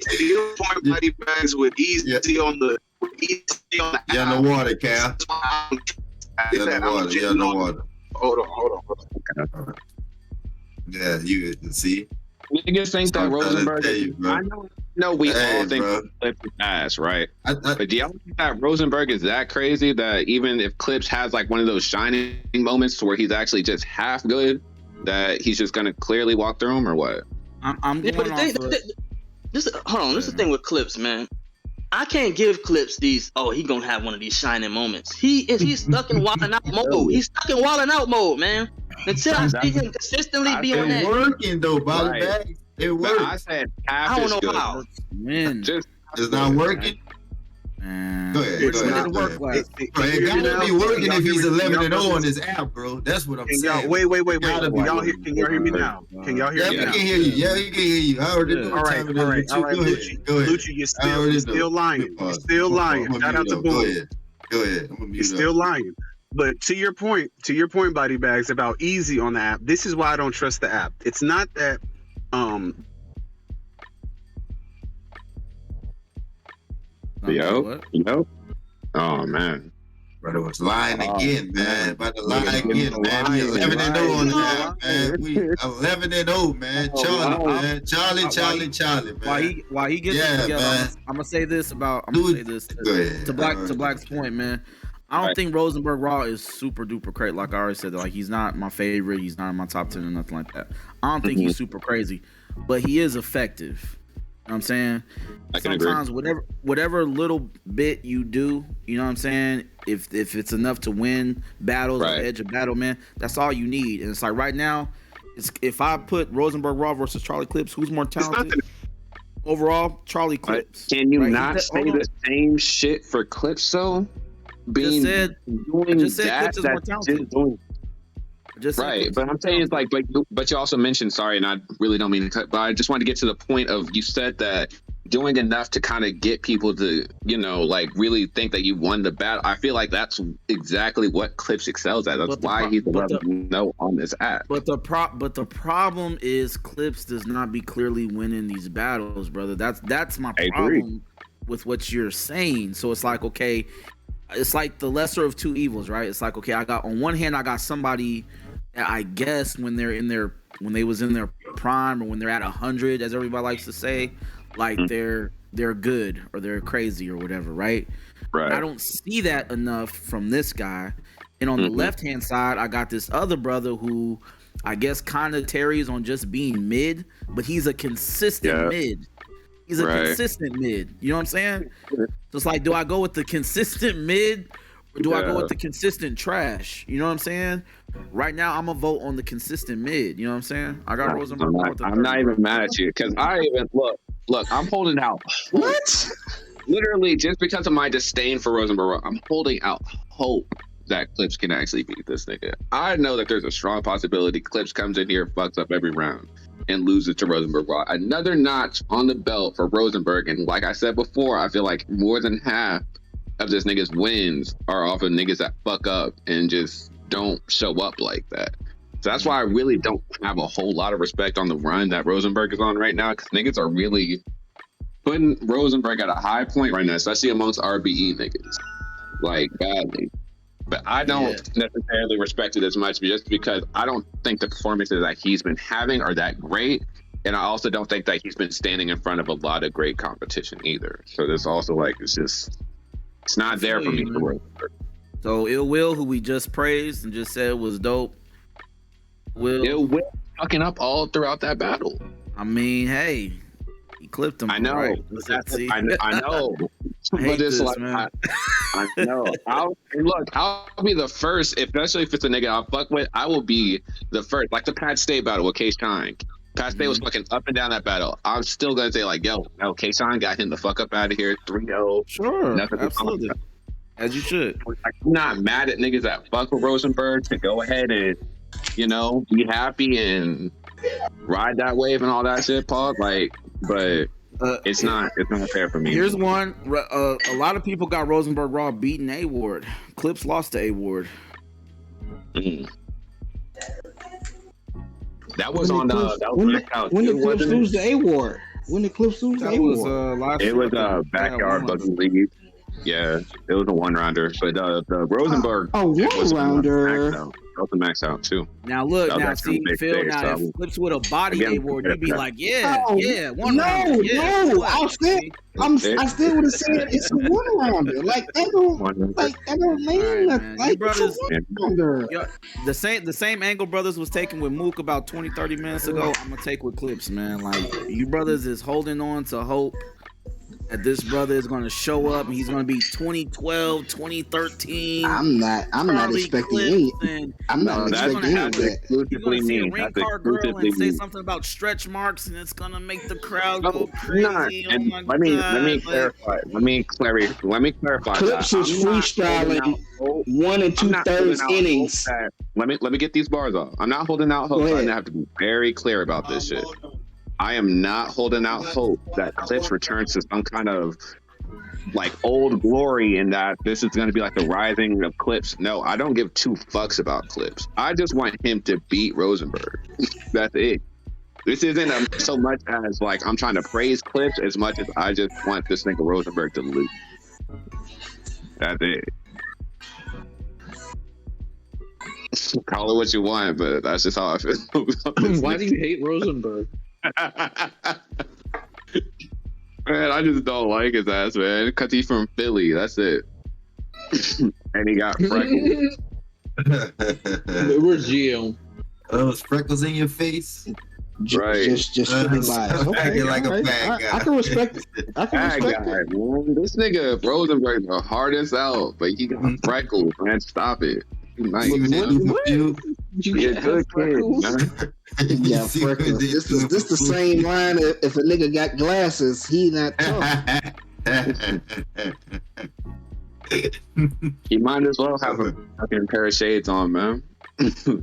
to your point, Buddy Bags with easy on the app. Yeah, no water, Cal. Yeah, no water. Hold on. Yeah, you see. Niggas think that Rosenberg. I know we all think Clips is ass, right? But do y'all think that Rosenberg is that crazy that even if Clips has like one of those shining moments where he's actually just half good, that he's just gonna clearly walk through him, or what? This is the thing with Clips, man. I can't give Clips these. Oh, he gonna have one of these shining moments. He's stuck in wilding out mode. He's stuck in wilding out mode, man. Until I see him consistently be on that. It's working though, Bobby Bag. It works. I said half. I don't know how. It's not working. Go ahead. It gotta be working if he's 11 and 0 on his app, bro. That's what I'm saying. Wait. Can y'all hear me now? Can y'all hear me? Yeah, we can hear you. Yeah, we can hear you. I already know. All right. Lucci, you're still lying. You're still lying. Shout out to Boom. Go ahead. You're still lying. But to your point, Body Bags, about easy on the app. This is why I don't trust the app. It's not that Yo. Oh man. Brother was lying again, man. About to lie again, man. We 11-0 on that, man. We 11-0, man. Charlie, man. While he gets it together, I'm gonna say this to Black's point, man. I don't think Rosenberg Raw is super duper crazy. Like I already said, like he's not my favorite. He's not in my top 10 or nothing like that. I don't think he's super crazy, but he is effective. You know what I'm saying? Sometimes whatever little bit you do, you know what I'm saying? If it's enough to win battles or edge a battle, man, that's all you need. And it's like right now, if I put Rosenberg Raw versus Charlie Clips, who's more talented? Overall, Charlie Clips. Can you not say the same shit for Clips though? Clips is more talented. But I'm saying it's like, but you also mentioned, sorry, and I really don't mean to cut, but I just wanted to get to the point of, you said that doing enough to kind of get people to, you know, like really think that you won the battle. I feel like that's exactly what Clips excels at. That's why he's the level on this app. But the problem is Clips does not be clearly winning these battles, brother. That's my problem with what you're saying. So it's like, okay, it's like the lesser of two evils, right? It's like, okay, on one hand, I got somebody that I guess when they was in their prime, or when they're at 100, as everybody likes to say, like they're good or they're crazy or whatever, right? I don't see that enough from this guy. And on the left-hand side, I got this other brother who I guess kind of tarries on just being mid, but he's a consistent mid. He's a consistent mid. You know what I'm saying? So it's like, do I go with the consistent mid, or do I go with the consistent trash? You know what I'm saying? Right now, I'm gonna vote on the consistent mid. You know what I'm saying? I got Rosenberg. I'm not even mad at you, because I even look. I'm holding out. What? Literally, just because of my disdain for Rosenberg, I'm holding out hope that Clips can actually beat this nigga. I know that there's a strong possibility Clips comes in here, fucks up every round, and loses to Rosenberg Raw. Another notch on the belt for Rosenberg. And like I said before, I feel like more than half of this nigga's wins are off of niggas that fuck up and just don't show up like that. So that's why I really don't have a whole lot of respect on the run that Rosenberg is on right now, because niggas are really putting Rosenberg at a high point right now, especially amongst RBE niggas, like badly. But I don't necessarily respect it as much, just because I don't think the performances that he's been having are that great. And I also don't think that he's been standing in front of a lot of great competition either. So there's also like, it's not there for me. So Ill Will, who we just praised and just said was dope. Ill Will fucking up all throughout that battle. I mean, hey, he clipped him. I know. Right? I know. But it's like, I know. I'll be the first, especially if it's a nigga I'll fuck with. I will be the first. Like the Pat Stay battle with K-Shine. Pat Stay was fucking up and down that battle. I'm still gonna say like, yo, K-Shine got him the fuck up out of here. 3-0. Sure, absolutely. As you should. I'm not mad at niggas that fuck with Rosenberg to go ahead and, you know, be happy and ride that wave and all that shit, Paul. Like, but it's not fair for me. Here's one. A lot of people got Rosenberg Raw beating A-Ward. Clips lost to A-Ward. That was on when did Clips lose to A-Ward? When did Clips lose to A-Ward? It was backyard buggy league. Yeah, it was a one-rounder. But the Rosenberg one-rounder. That was a max out too. Now look, see, Phil. Now if Clips with a body A-Ward, you'd be like, one rounder. I still would have said it's a one-rounder. Like that don't mean nothing. Like brothers, the same angle brothers was taking with Mook about 20-30 minutes ago. I'm gonna take with Clips, man. Like you brothers is holding on to hope that this brother is going to show up and he's going to be 2012, 2013. I'm not expecting any. I'm not expecting any of that. You're going to see a ring car girl and say something about stretch marks, and it's going to make the crowd go crazy. Let me clarify. Let me clarify. Clips is freestyling 1 2/3 innings. Let me get these bars off. I'm not holding out hope. I have to be very clear about this shit. I am not holding out hope that Clips returns to some kind of like old glory and that this is going to be like the rising of Clips. No, I don't give two fucks about Clips. I just want him to beat Rosenberg. That's it. This isn't so much as like I'm trying to praise Clips as much as I just want this nigga Rosenberg to lose. That's it. Call it what you want, but that's just how I feel. Why do you hate Rosenberg? Man, I just don't like his ass, man. Because he's from Philly. That's it. And he got freckles. Where's Gio? Those freckles in your face. Right. Just lies. Okay, like a bad guy. I can respect it. I can Bad respect guy, it. man. This nigga Rosenberg the hardest out, but he got freckles, man. Stop it. Nice. You You're a good kid, man. Yeah, freckles. This the same line. If a nigga got glasses, he not tough. He might as well have a fucking pair of shades on, man.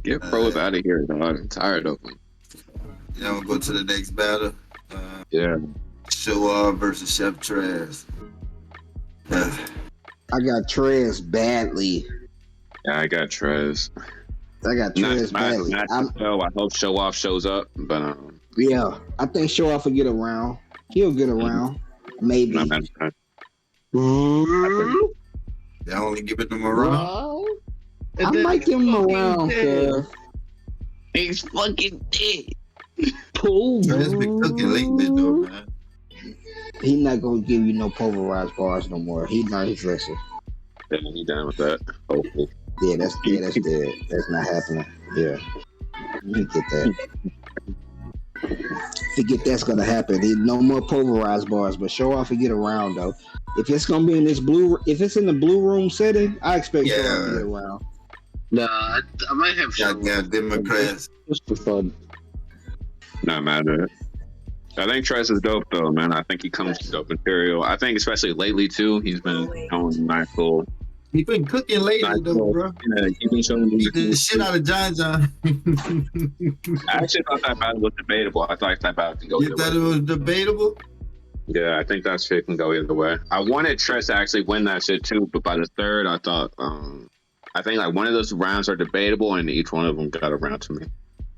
Get pros out of here, dog. I'm tired of them. You know, we'll go to the next battle. Yeah. Show Off versus Chef Trez. I got Trez badly. Yeah, I got Trez. I got Trez badly. I hope Show Off shows up, but yeah, I think Show Off will get around. He'll get around, maybe. They're only giving them around. I might give him around, cuz. He's fucking dead. Trez been cooking lately, though, man. He not gonna give you no pulverized bars no more. He not his lesson. Yeah, he down with that. Hopefully. Yeah, that's dead. That's not happening. Yeah, you get that. Forget that's gonna happen. No more pulverized bars, but Show Off will get around though. If it's gonna be in this if it's in the blue room setting, I expect Show Off to get around. Nah, I might have Show Off. Yeah, Democrats. Just for fun. Not mad at it. I think Trez is dope though, man. I think he comes with dope material. I think especially lately too, he's been showing nice little. He been cooking lately though, bro. Yeah, he's been showing he did the shit out of John. I actually thought that battle was debatable. I thought that battle could go either way. You thought it was debatable? Yeah, I think that shit can go either way. I wanted Trez to actually win that shit too, but by the third, I thought, I think like one of those rounds are debatable, and each one of them got around to me.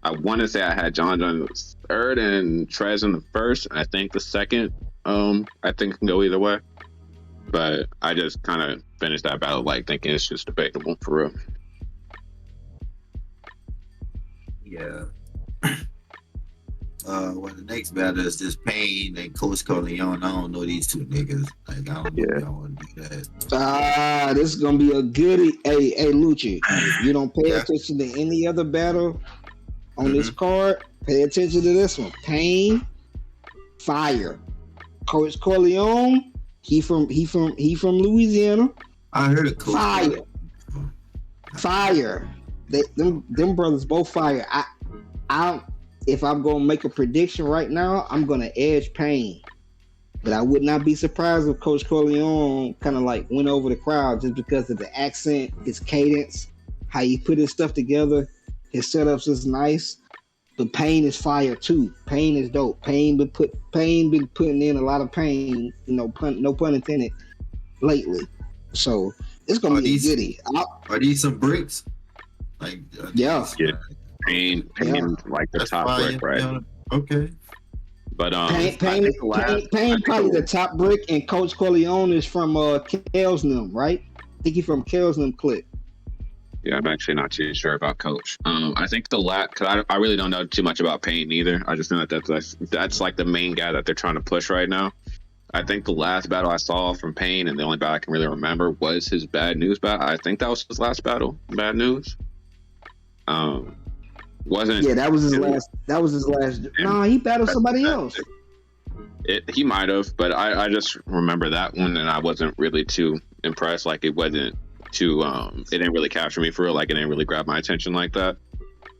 I want to say I had John in the third and Trez in the first. I think the second, I think can go either way. But I just kind of finished that battle like thinking it's just debatable for real. Yeah. Well, the next battle is just Pain and Coach Corleone. I don't know these two niggas. Like, I don't know if I want to do that. This is gonna be a goodie. Hey, Lucci, if you don't pay attention to any other battle on this card, pay attention to this one. Pain, fire. Coach Corleone, he from Louisiana. I heard it. Fire. Them brothers both fire. If I'm gonna make a prediction right now, I'm gonna edge Pain. But I would not be surprised if Coach Corleone kind of like went over the crowd just because of the accent, his cadence, how he put his stuff together. His setups is nice, but Pain is fire too. Pain is dope. Pain been putting in a lot of pain, no pun intended, lately. So it's gonna be a goodie. Are these some bricks? Like yeah. Pain like the top brick, right? Yeah. Okay. But Pain probably the top brick, and Coach Corleone is from Kelsnum, right? I think he's from Kelsnum clique. Yeah, I'm actually not too sure about Coach. I think the because I really don't know too much about Pain either. I just know that that's like the main guy that they're trying to push right now. I think the last battle I saw from Pain, and the only battle I can really remember, was his Bad News battle. I think that was his last battle, Bad News. Wasn't? Yeah, that was his last. That was his last. Nah, he battled somebody else. He might have, but I just remember that one, and I wasn't really too impressed. Like it wasn't too. It didn't really capture me for real. Like it didn't really grab my attention like that.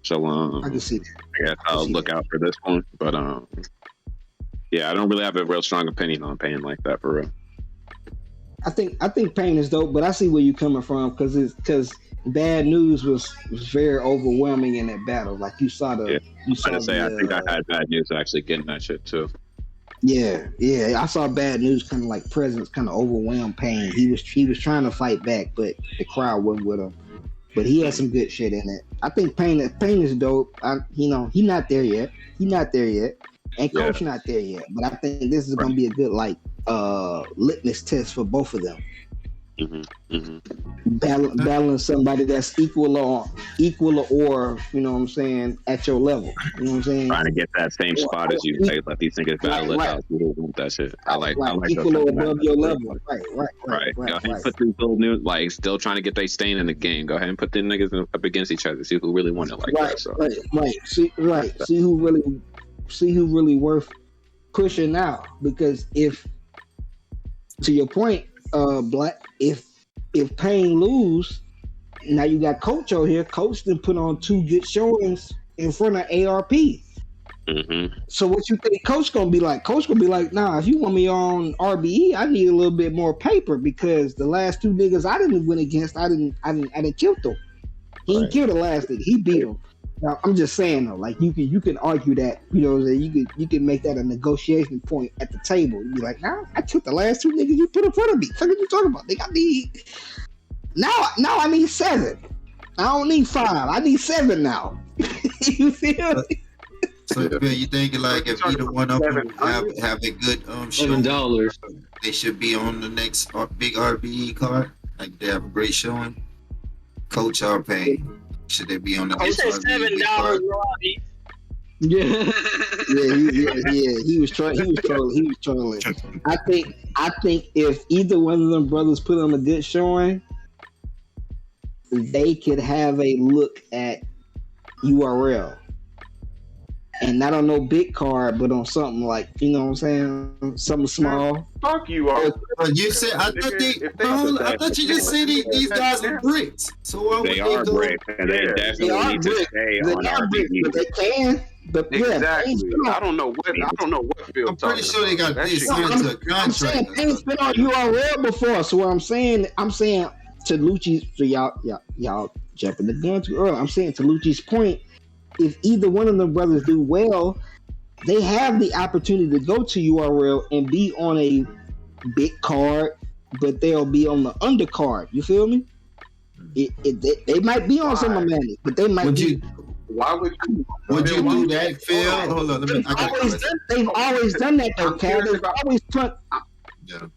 So I can see that. I guess I'll look out for this one. But yeah, I don't really have a real strong opinion on Pain like that for real. I think Pain is dope, but I see where you're coming from because Bad News was very overwhelming in that battle. Like you saw the. I think I had Bad News actually getting that shit too. Yeah. I saw Bad News kind of like presence kind of overwhelmed Pain. He was trying to fight back, but the crowd wasn't with him. But he had some good shit in it. I think Pain is dope. He's not there yet. And Coach not there yet. But I think this is gonna be a good like litmus test for both of them. Balance somebody that's equal or you know what I'm saying, at your level. You know what I'm saying? Trying to get that same spot as you. Like, let these niggas battle it out. You don't want that shit. I like equal or above your level. Right. Go ahead and put these little new, like, still trying to get their stain in the game. Go ahead and put the niggas up against each other. See who really won it like that. So. Right. See who really worth pushing out. Because if, to your point, Black, if Payne lose, now you got Coach over here. Coach then put on 2 good showings in front of ARP. So what you think Coach gonna be like? Coach gonna be like, nah, if you want me on RBE, I need a little bit more paper because the last 2 niggas I didn't win against, I didn't kill them. He didn't kill the last nigga. He beat him. Now I'm just saying though, like you can argue that, you know, that you can make that a negotiation point at the table. You be like, nah, I took the last 2 niggas you put in front of me. What are you talking about? I need now I need 7. I don't need 5. I need 7 now. You feel me? So you think like if either one of them have a good $7, they should be on the next big RBE card? Like they have a great showing. Coach or Payne, should they be on the next RBE card? Yeah. He was trolling. I think if either one of them brothers put on a good showing, they could have a look at URL. And not on no big card, but on something like, you know what I'm saying, something small. Fuck you all. You said I thought you just said these guys are bricks. So why would they are bricks, and they definitely need to stay on RBE. But they can. But exactly. I don't know what field. I'm pretty sure they got this into a contract. I'm saying Payne's been on URL before, so what I'm saying to Lucci's, so y'all jumping the gun too early. I'm saying to Lucci's point, if either one of them brothers do well, they have the opportunity to go to URL and be on a big card, but they'll be on the undercard. You feel me? They might be on some money, but they might be. Why would you do that, Phil? Hold on, they've always done that though, Cal. They've always put. Yeah.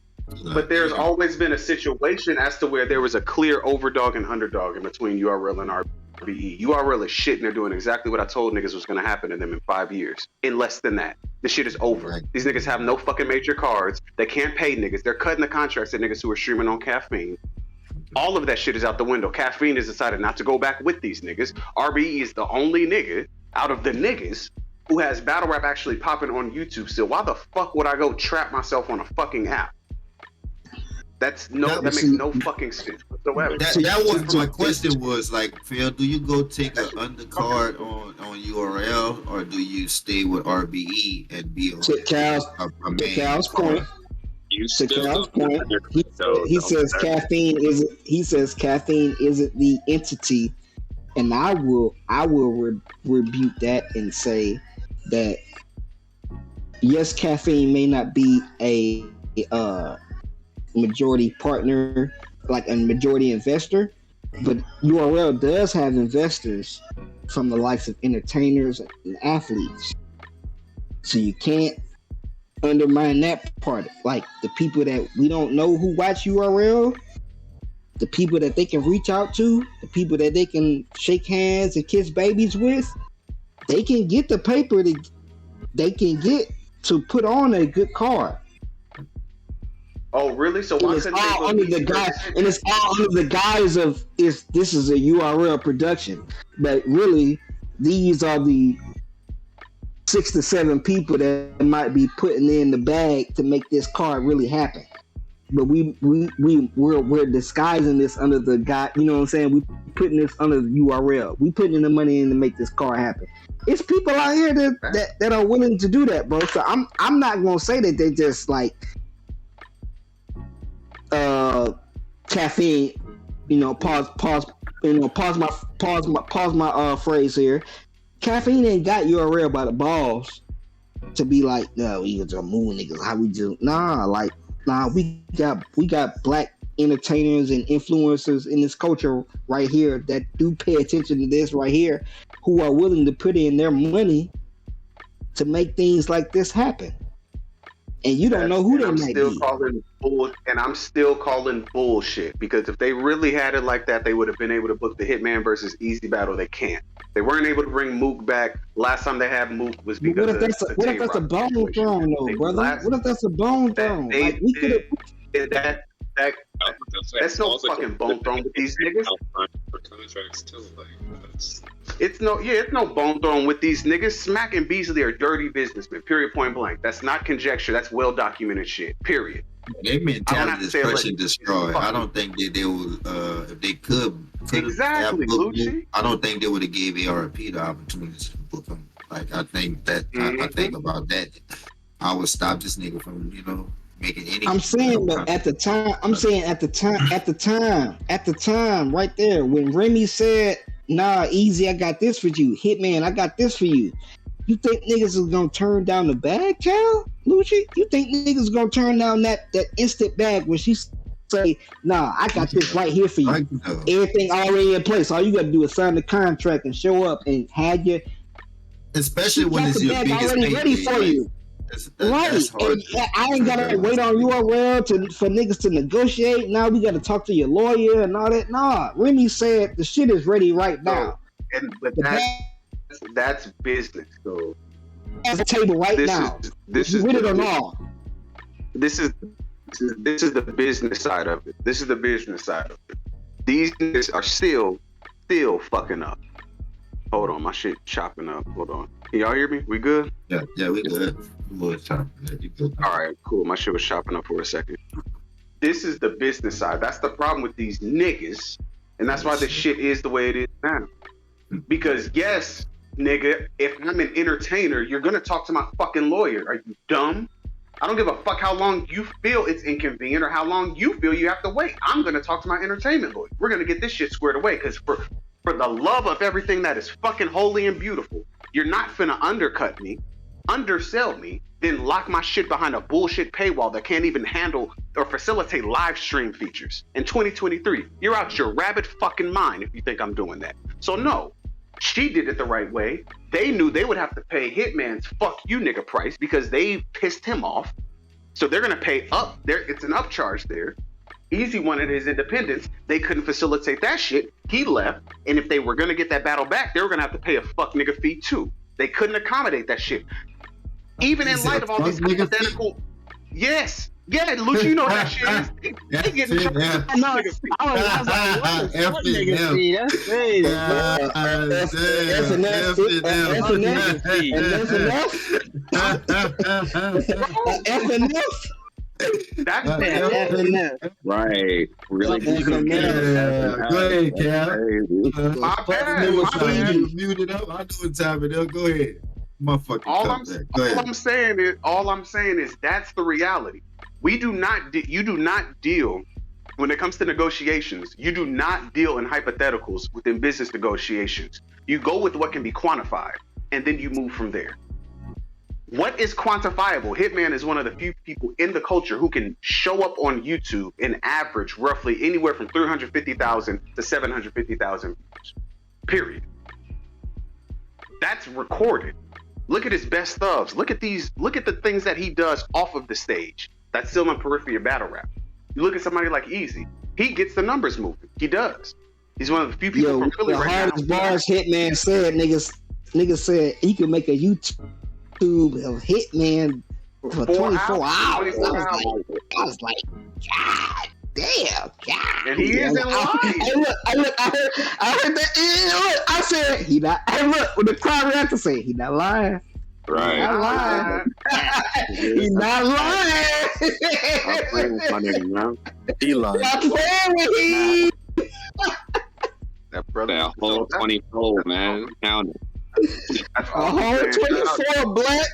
But there's always been a situation as to where there was a clear overdog and underdog in between URL and RBE. URL is shit and they're doing exactly what I told niggas was going to happen to them in 5 years. In less than that. This shit is over. Right. These niggas have no fucking major cards. They can't pay niggas. They're cutting the contracts at niggas who are streaming on Caffeine. All of that shit is out the window. Caffeine has decided not to go back with these niggas. RBE is the only nigga out of the niggas who has battle rap actually popping on YouTube still. Why the fuck would I go trap myself on a fucking app? That makes no fucking sense whatsoever. That was my question. Was like, Phil, do you go take an undercard on URL or do you stay with RBE and be on Cal's point? He says caffeine isn't. He says caffeine isn't the entity, and I will rebuke that and say that yes, caffeine may not be a majority partner, like a majority investor, but URL does have investors from the likes of entertainers and athletes. So you can't undermine that part. Like the people that we don't know who watch URL, the people that they can reach out to, the people that they can shake hands and kiss babies with, they can get the paper that they can get to put on a good card. Oh, really? So why couldn't it's all under the guise of this is a URL production, but really these are the 6 to 7 people that might be putting in the bag to make this card really happen. But we're disguising this under the guy. You know what I'm saying? We putting this under the URL. We putting the money in to make this card happen. It's people out here that are willing to do that, bro. So I'm not gonna say that they just like caffeine. You know, pause. You know, pause my phrase here. Caffeine ain't got URL by the balls to be like, no, we just move niggas. How we do? Nah, we got black entertainers and influencers in this culture right here that do pay attention to this right here, who are willing to put in their money to make things like this happen. and you don't know who they I'm might still be. calling bull, and I'm still calling bullshit because if they really had it like that, they would have been able to book the Hitman versus Easy battle. They can't. They weren't able to bring Mook back. Last time they had Mook was because What if that's a bone thrown though, brother? What if that's a bone thrown? Like we could have. That's no fucking bone thrown with these niggas. It's no bone thrown with these niggas. Smack and Beasley are dirty businessmen. Period. Point blank. That's not conjecture. That's well documented shit. Period. Their mentality is crush and destroy. I don't think that they would, if they could exactly, Lucci. I don't think they would have gave ARP the opportunity to book him. Like I think that I think about that. I would stop this nigga from making any. I'm saying, but at the time, right there, when Remy said, "Nah, Easy, I got this for you. Hitman, I got this for you." You think niggas is gonna turn down the bag, Cal? Lucci? You think niggas is gonna turn down that instant bag when she say, "Nah, I got this right here for you. Everything already in place. All you gotta do is sign the contract and show up and have your." Especially when it's your biggest already ready for you. Right, and I ain't gotta wait on URL for niggas to negotiate. Now we gotta talk to your lawyer and all that. Nah, Remy said the shit is ready right now. But that's business, though. At the table right now. This is with it or not. This is the business side of it. This is the business side of it. These niggas are still fucking up. Hold on, my shit chopping up. Hold on. Can y'all hear me? We good? Yeah, we good. You good. All right, cool. My shit was chopping up for a second. This is the business side. That's the problem with these niggas. And that's why this shit is the way it is now. Because yes, nigga, if I'm an entertainer, you're gonna talk to my fucking lawyer. Are you dumb? I don't give a fuck how long you feel it's inconvenient or how long you feel you have to wait. I'm gonna talk to my entertainment lawyer. We're gonna get this shit squared away. Because for the love of everything that is fucking holy and beautiful, you're not finna undercut me, undersell me, then lock my shit behind a bullshit paywall that can't even handle or facilitate live stream features. In 2023, you're out your rabbit fucking mind if you think I'm doing that. So no, she did it the right way. They knew they would have to pay Hitman's fuck you nigga price because they pissed him off. So they're gonna pay up there. It's an upcharge there. Easy wanted his independence. They couldn't facilitate that shit. He left. And if they were gonna get that battle back, they were gonna have to pay a fuck nigga fee too. They couldn't accommodate that shit. Even in light of all these hypothetical. Yes. Yeah, Luke, you know that shit is. They get in trouble. I was like, what nigga fee? That's crazy. That's enough. That's right. Really. Go ahead, Cal. My bad. You muted up. I know what time it is. Go ahead. All I'm saying is that's the reality. You do not deal when it comes to negotiations. You do not deal in hypotheticals within business negotiations. You go with what can be quantified, and then you move from there. What is quantifiable? Hitman is one of the few people in the culture who can show up on YouTube and average roughly anywhere from 350,000 to 750,000 views. Period. That's recorded. Look at his best ofs. Look at the things that he does off of the stage. That's still in periphery of battle rap. You look at somebody like Easy. He gets the numbers moving. He does. He's one of the few people from Philly right now. The hardest bars Hitman said, niggas said he could make a YouTube of Hitman for 24 hours. I was like, God damn, God. And he isn't lying. I heard that. I said, he not. Hey, look, when the crowd reacted, say, he not lying. Right. He not lying. He not lying. I'm playing with my nigga, man. He lying. Not playing with him. That brother. That whole 24, man. Count it. A whole 24 black.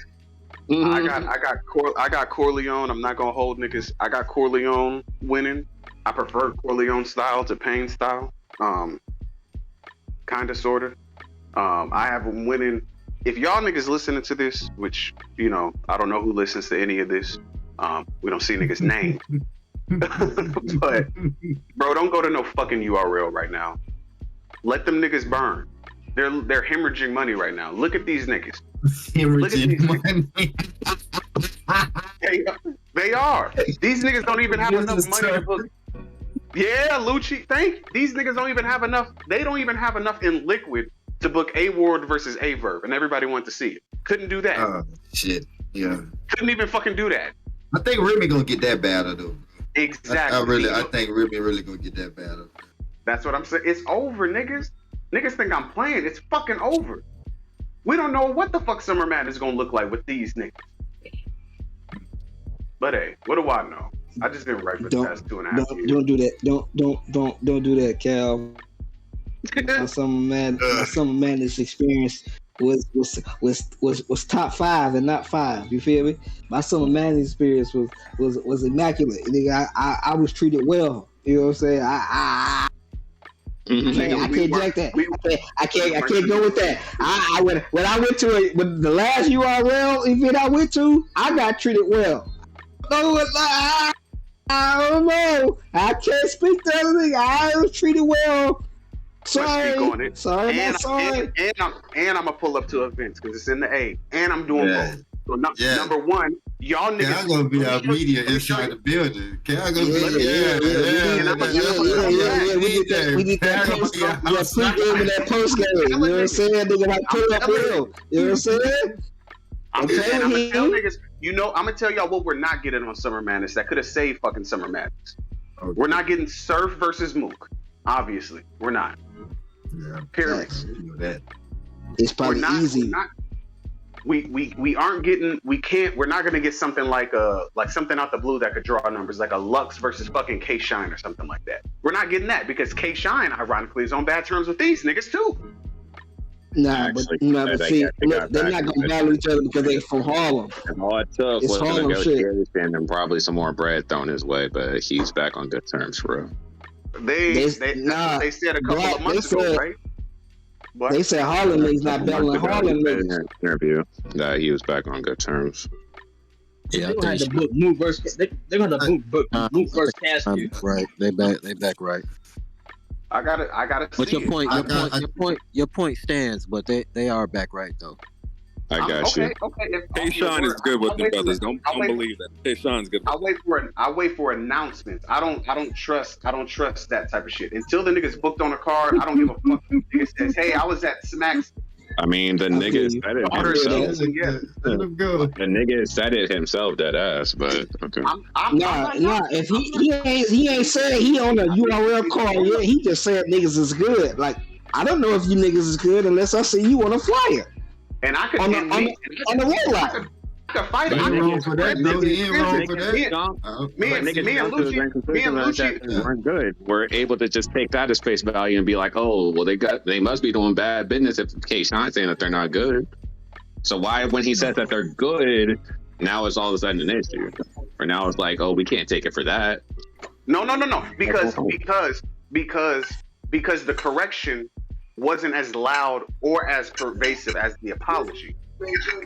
I got Corleone. I'm not gonna hold niggas. I got Corleone winning. I prefer Corleone style to Payne style. Kinda, sorta. I have him winning. If y'all niggas listening to this, which, I don't know who listens to any of this. We don't see niggas' name. But, bro, don't go to no fucking URL right now. Let them niggas burn. They're hemorrhaging money right now. Look at these niggas. Hemorrhaging money. They are. These niggas don't even have enough money to book. Yeah, Lucci. These niggas don't even have enough. They don't even have enough in liquid to book A Ward versus A Verb, and everybody wanted to see it. Couldn't do that. Oh shit. Yeah. Couldn't even fucking do that. I think Remy gonna get that battle though. Exactly. I think Remy really gonna get that battle. That's what I'm saying. It's over, niggas. Niggas think I'm playing. It's fucking over. We don't know what the fuck Summer Madness is gonna look like with these niggas. But hey, what do I know? I just didn't write for the past 2.5 years. Don't do that. Don't do that, Cal. My Summer Madness experience was top 5 and not 5. You feel me? My Summer Madness experience was immaculate. Nigga, I was treated well. You know what I'm saying? I can't jack that. I can't go with that. When I went to when the last URL event I went to, I got treated well. I don't know. I can't speak to everything. I was treated well. Sorry. And I'm gonna pull up to events because it's in the A, and I'm doing both. So number one, y'all niggas. I'm gonna be our media inside the building. I'm gonna We need that post game and that post game. You know what I'm saying? Nigga, like pull up real. You know what I'm saying? I'm gonna tell niggas. I'm gonna tell y'all what we're not getting on Summer Madness that could have saved fucking Summer Madness. Okay. We're not getting Surf versus Mook. Obviously, we're not. Yeah. Period. It's probably easy. We aren't getting. We're not gonna get something like something out the blue that could draw numbers, like a Lux versus fucking K Shine or something like that. We're not getting that because K Shine, ironically, is on bad terms with these niggas too. Nah, but see, look, they're not gonna battle each other because they're from Harlem. And all it took was Harlem shit. And probably some more bread thrown his way, but he's back on good terms for real. They said a couple of months ago, right? What? They said Harlem is not battling Harlem niggas. Interview that he was back on good terms. Yeah, they're gonna have to book Mook versus. They're gonna book Mook versus Cassie. Right, they back right. I gotta. But your point stands. But they are back right though. I got you. Okay. K-Shine is good with the brothers. Don't believe that. K-Shine's good. I wait for announcements. I don't trust that type of shit. Until the niggas booked on a card, I don't give a fuck. Nigga says, hey, I was at Smacks. I mean, the nigga said it himself. Let him go. The nigga said it himself, that ass. But okay. Nah. If he ain't said he on a URL card yet, he just said niggas is good. Like I don't know if you niggas is good unless I see you on a flyer. And I could on the rollout. I could fight it. Me and Lucci weren't good. We're able to just take that as face value and be like, oh, well, they must be doing bad business if K-Shine's saying that they're not good. So why, when he says that they're good, now it's all of a sudden an issue? Or now it's like, oh, we can't take it for that. No. Because the correction wasn't as loud or as pervasive as the apology.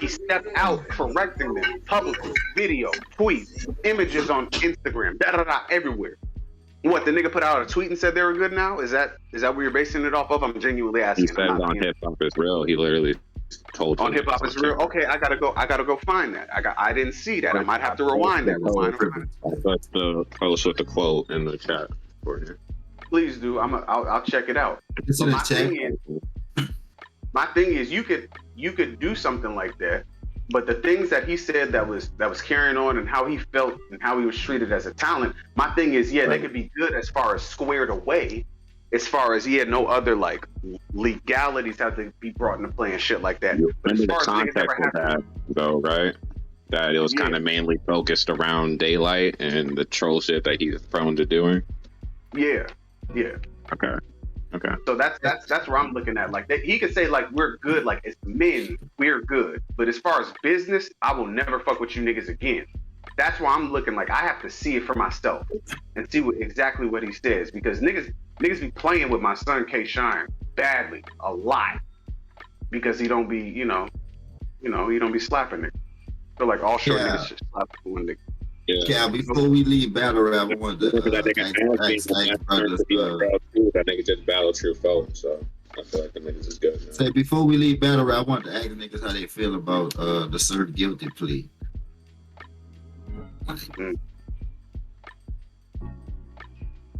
He stepped out correcting them publicly, video, tweets, images on Instagram, everywhere. What, the nigga put out a tweet and said they were good now? Is that what you're basing it off of? I'm genuinely asking. He said on Hip Hop is Real. He literally told on Hip Hop is Real. Okay, I gotta go find that. I didn't see that. I might have to rewind that. I'll put the post with the quote in the chat for you. Please do. I'll check it out. But my thing is, you could do something like that, but the things that he said that was carrying on and how he felt and how he was treated as a talent. My thing is, they could be good as far as squared away, as far as he had no other like legalities have to be brought into play and shit like that. But as far as context of that, though, right? That it was kind of mainly focused around Daylight and the troll shit that he's prone to doing. Yeah. Okay. So that's where I'm looking at. Like he could say like we're good, like as men we're good, but as far as business, I will never fuck with you niggas again. That's why I'm looking like I have to see it for myself and see exactly what he says, because niggas be playing with my son K Shine badly a lot because he don't be he don't be slapping it. So like all short niggas should slap one nigga. Yeah, before we leave battle rap, I want to that nigga just battle true folk, so I feel like the niggas is good. Man. Say before we leave battle rap, I want to ask niggas how they feel about the Surf guilty plea. Mm.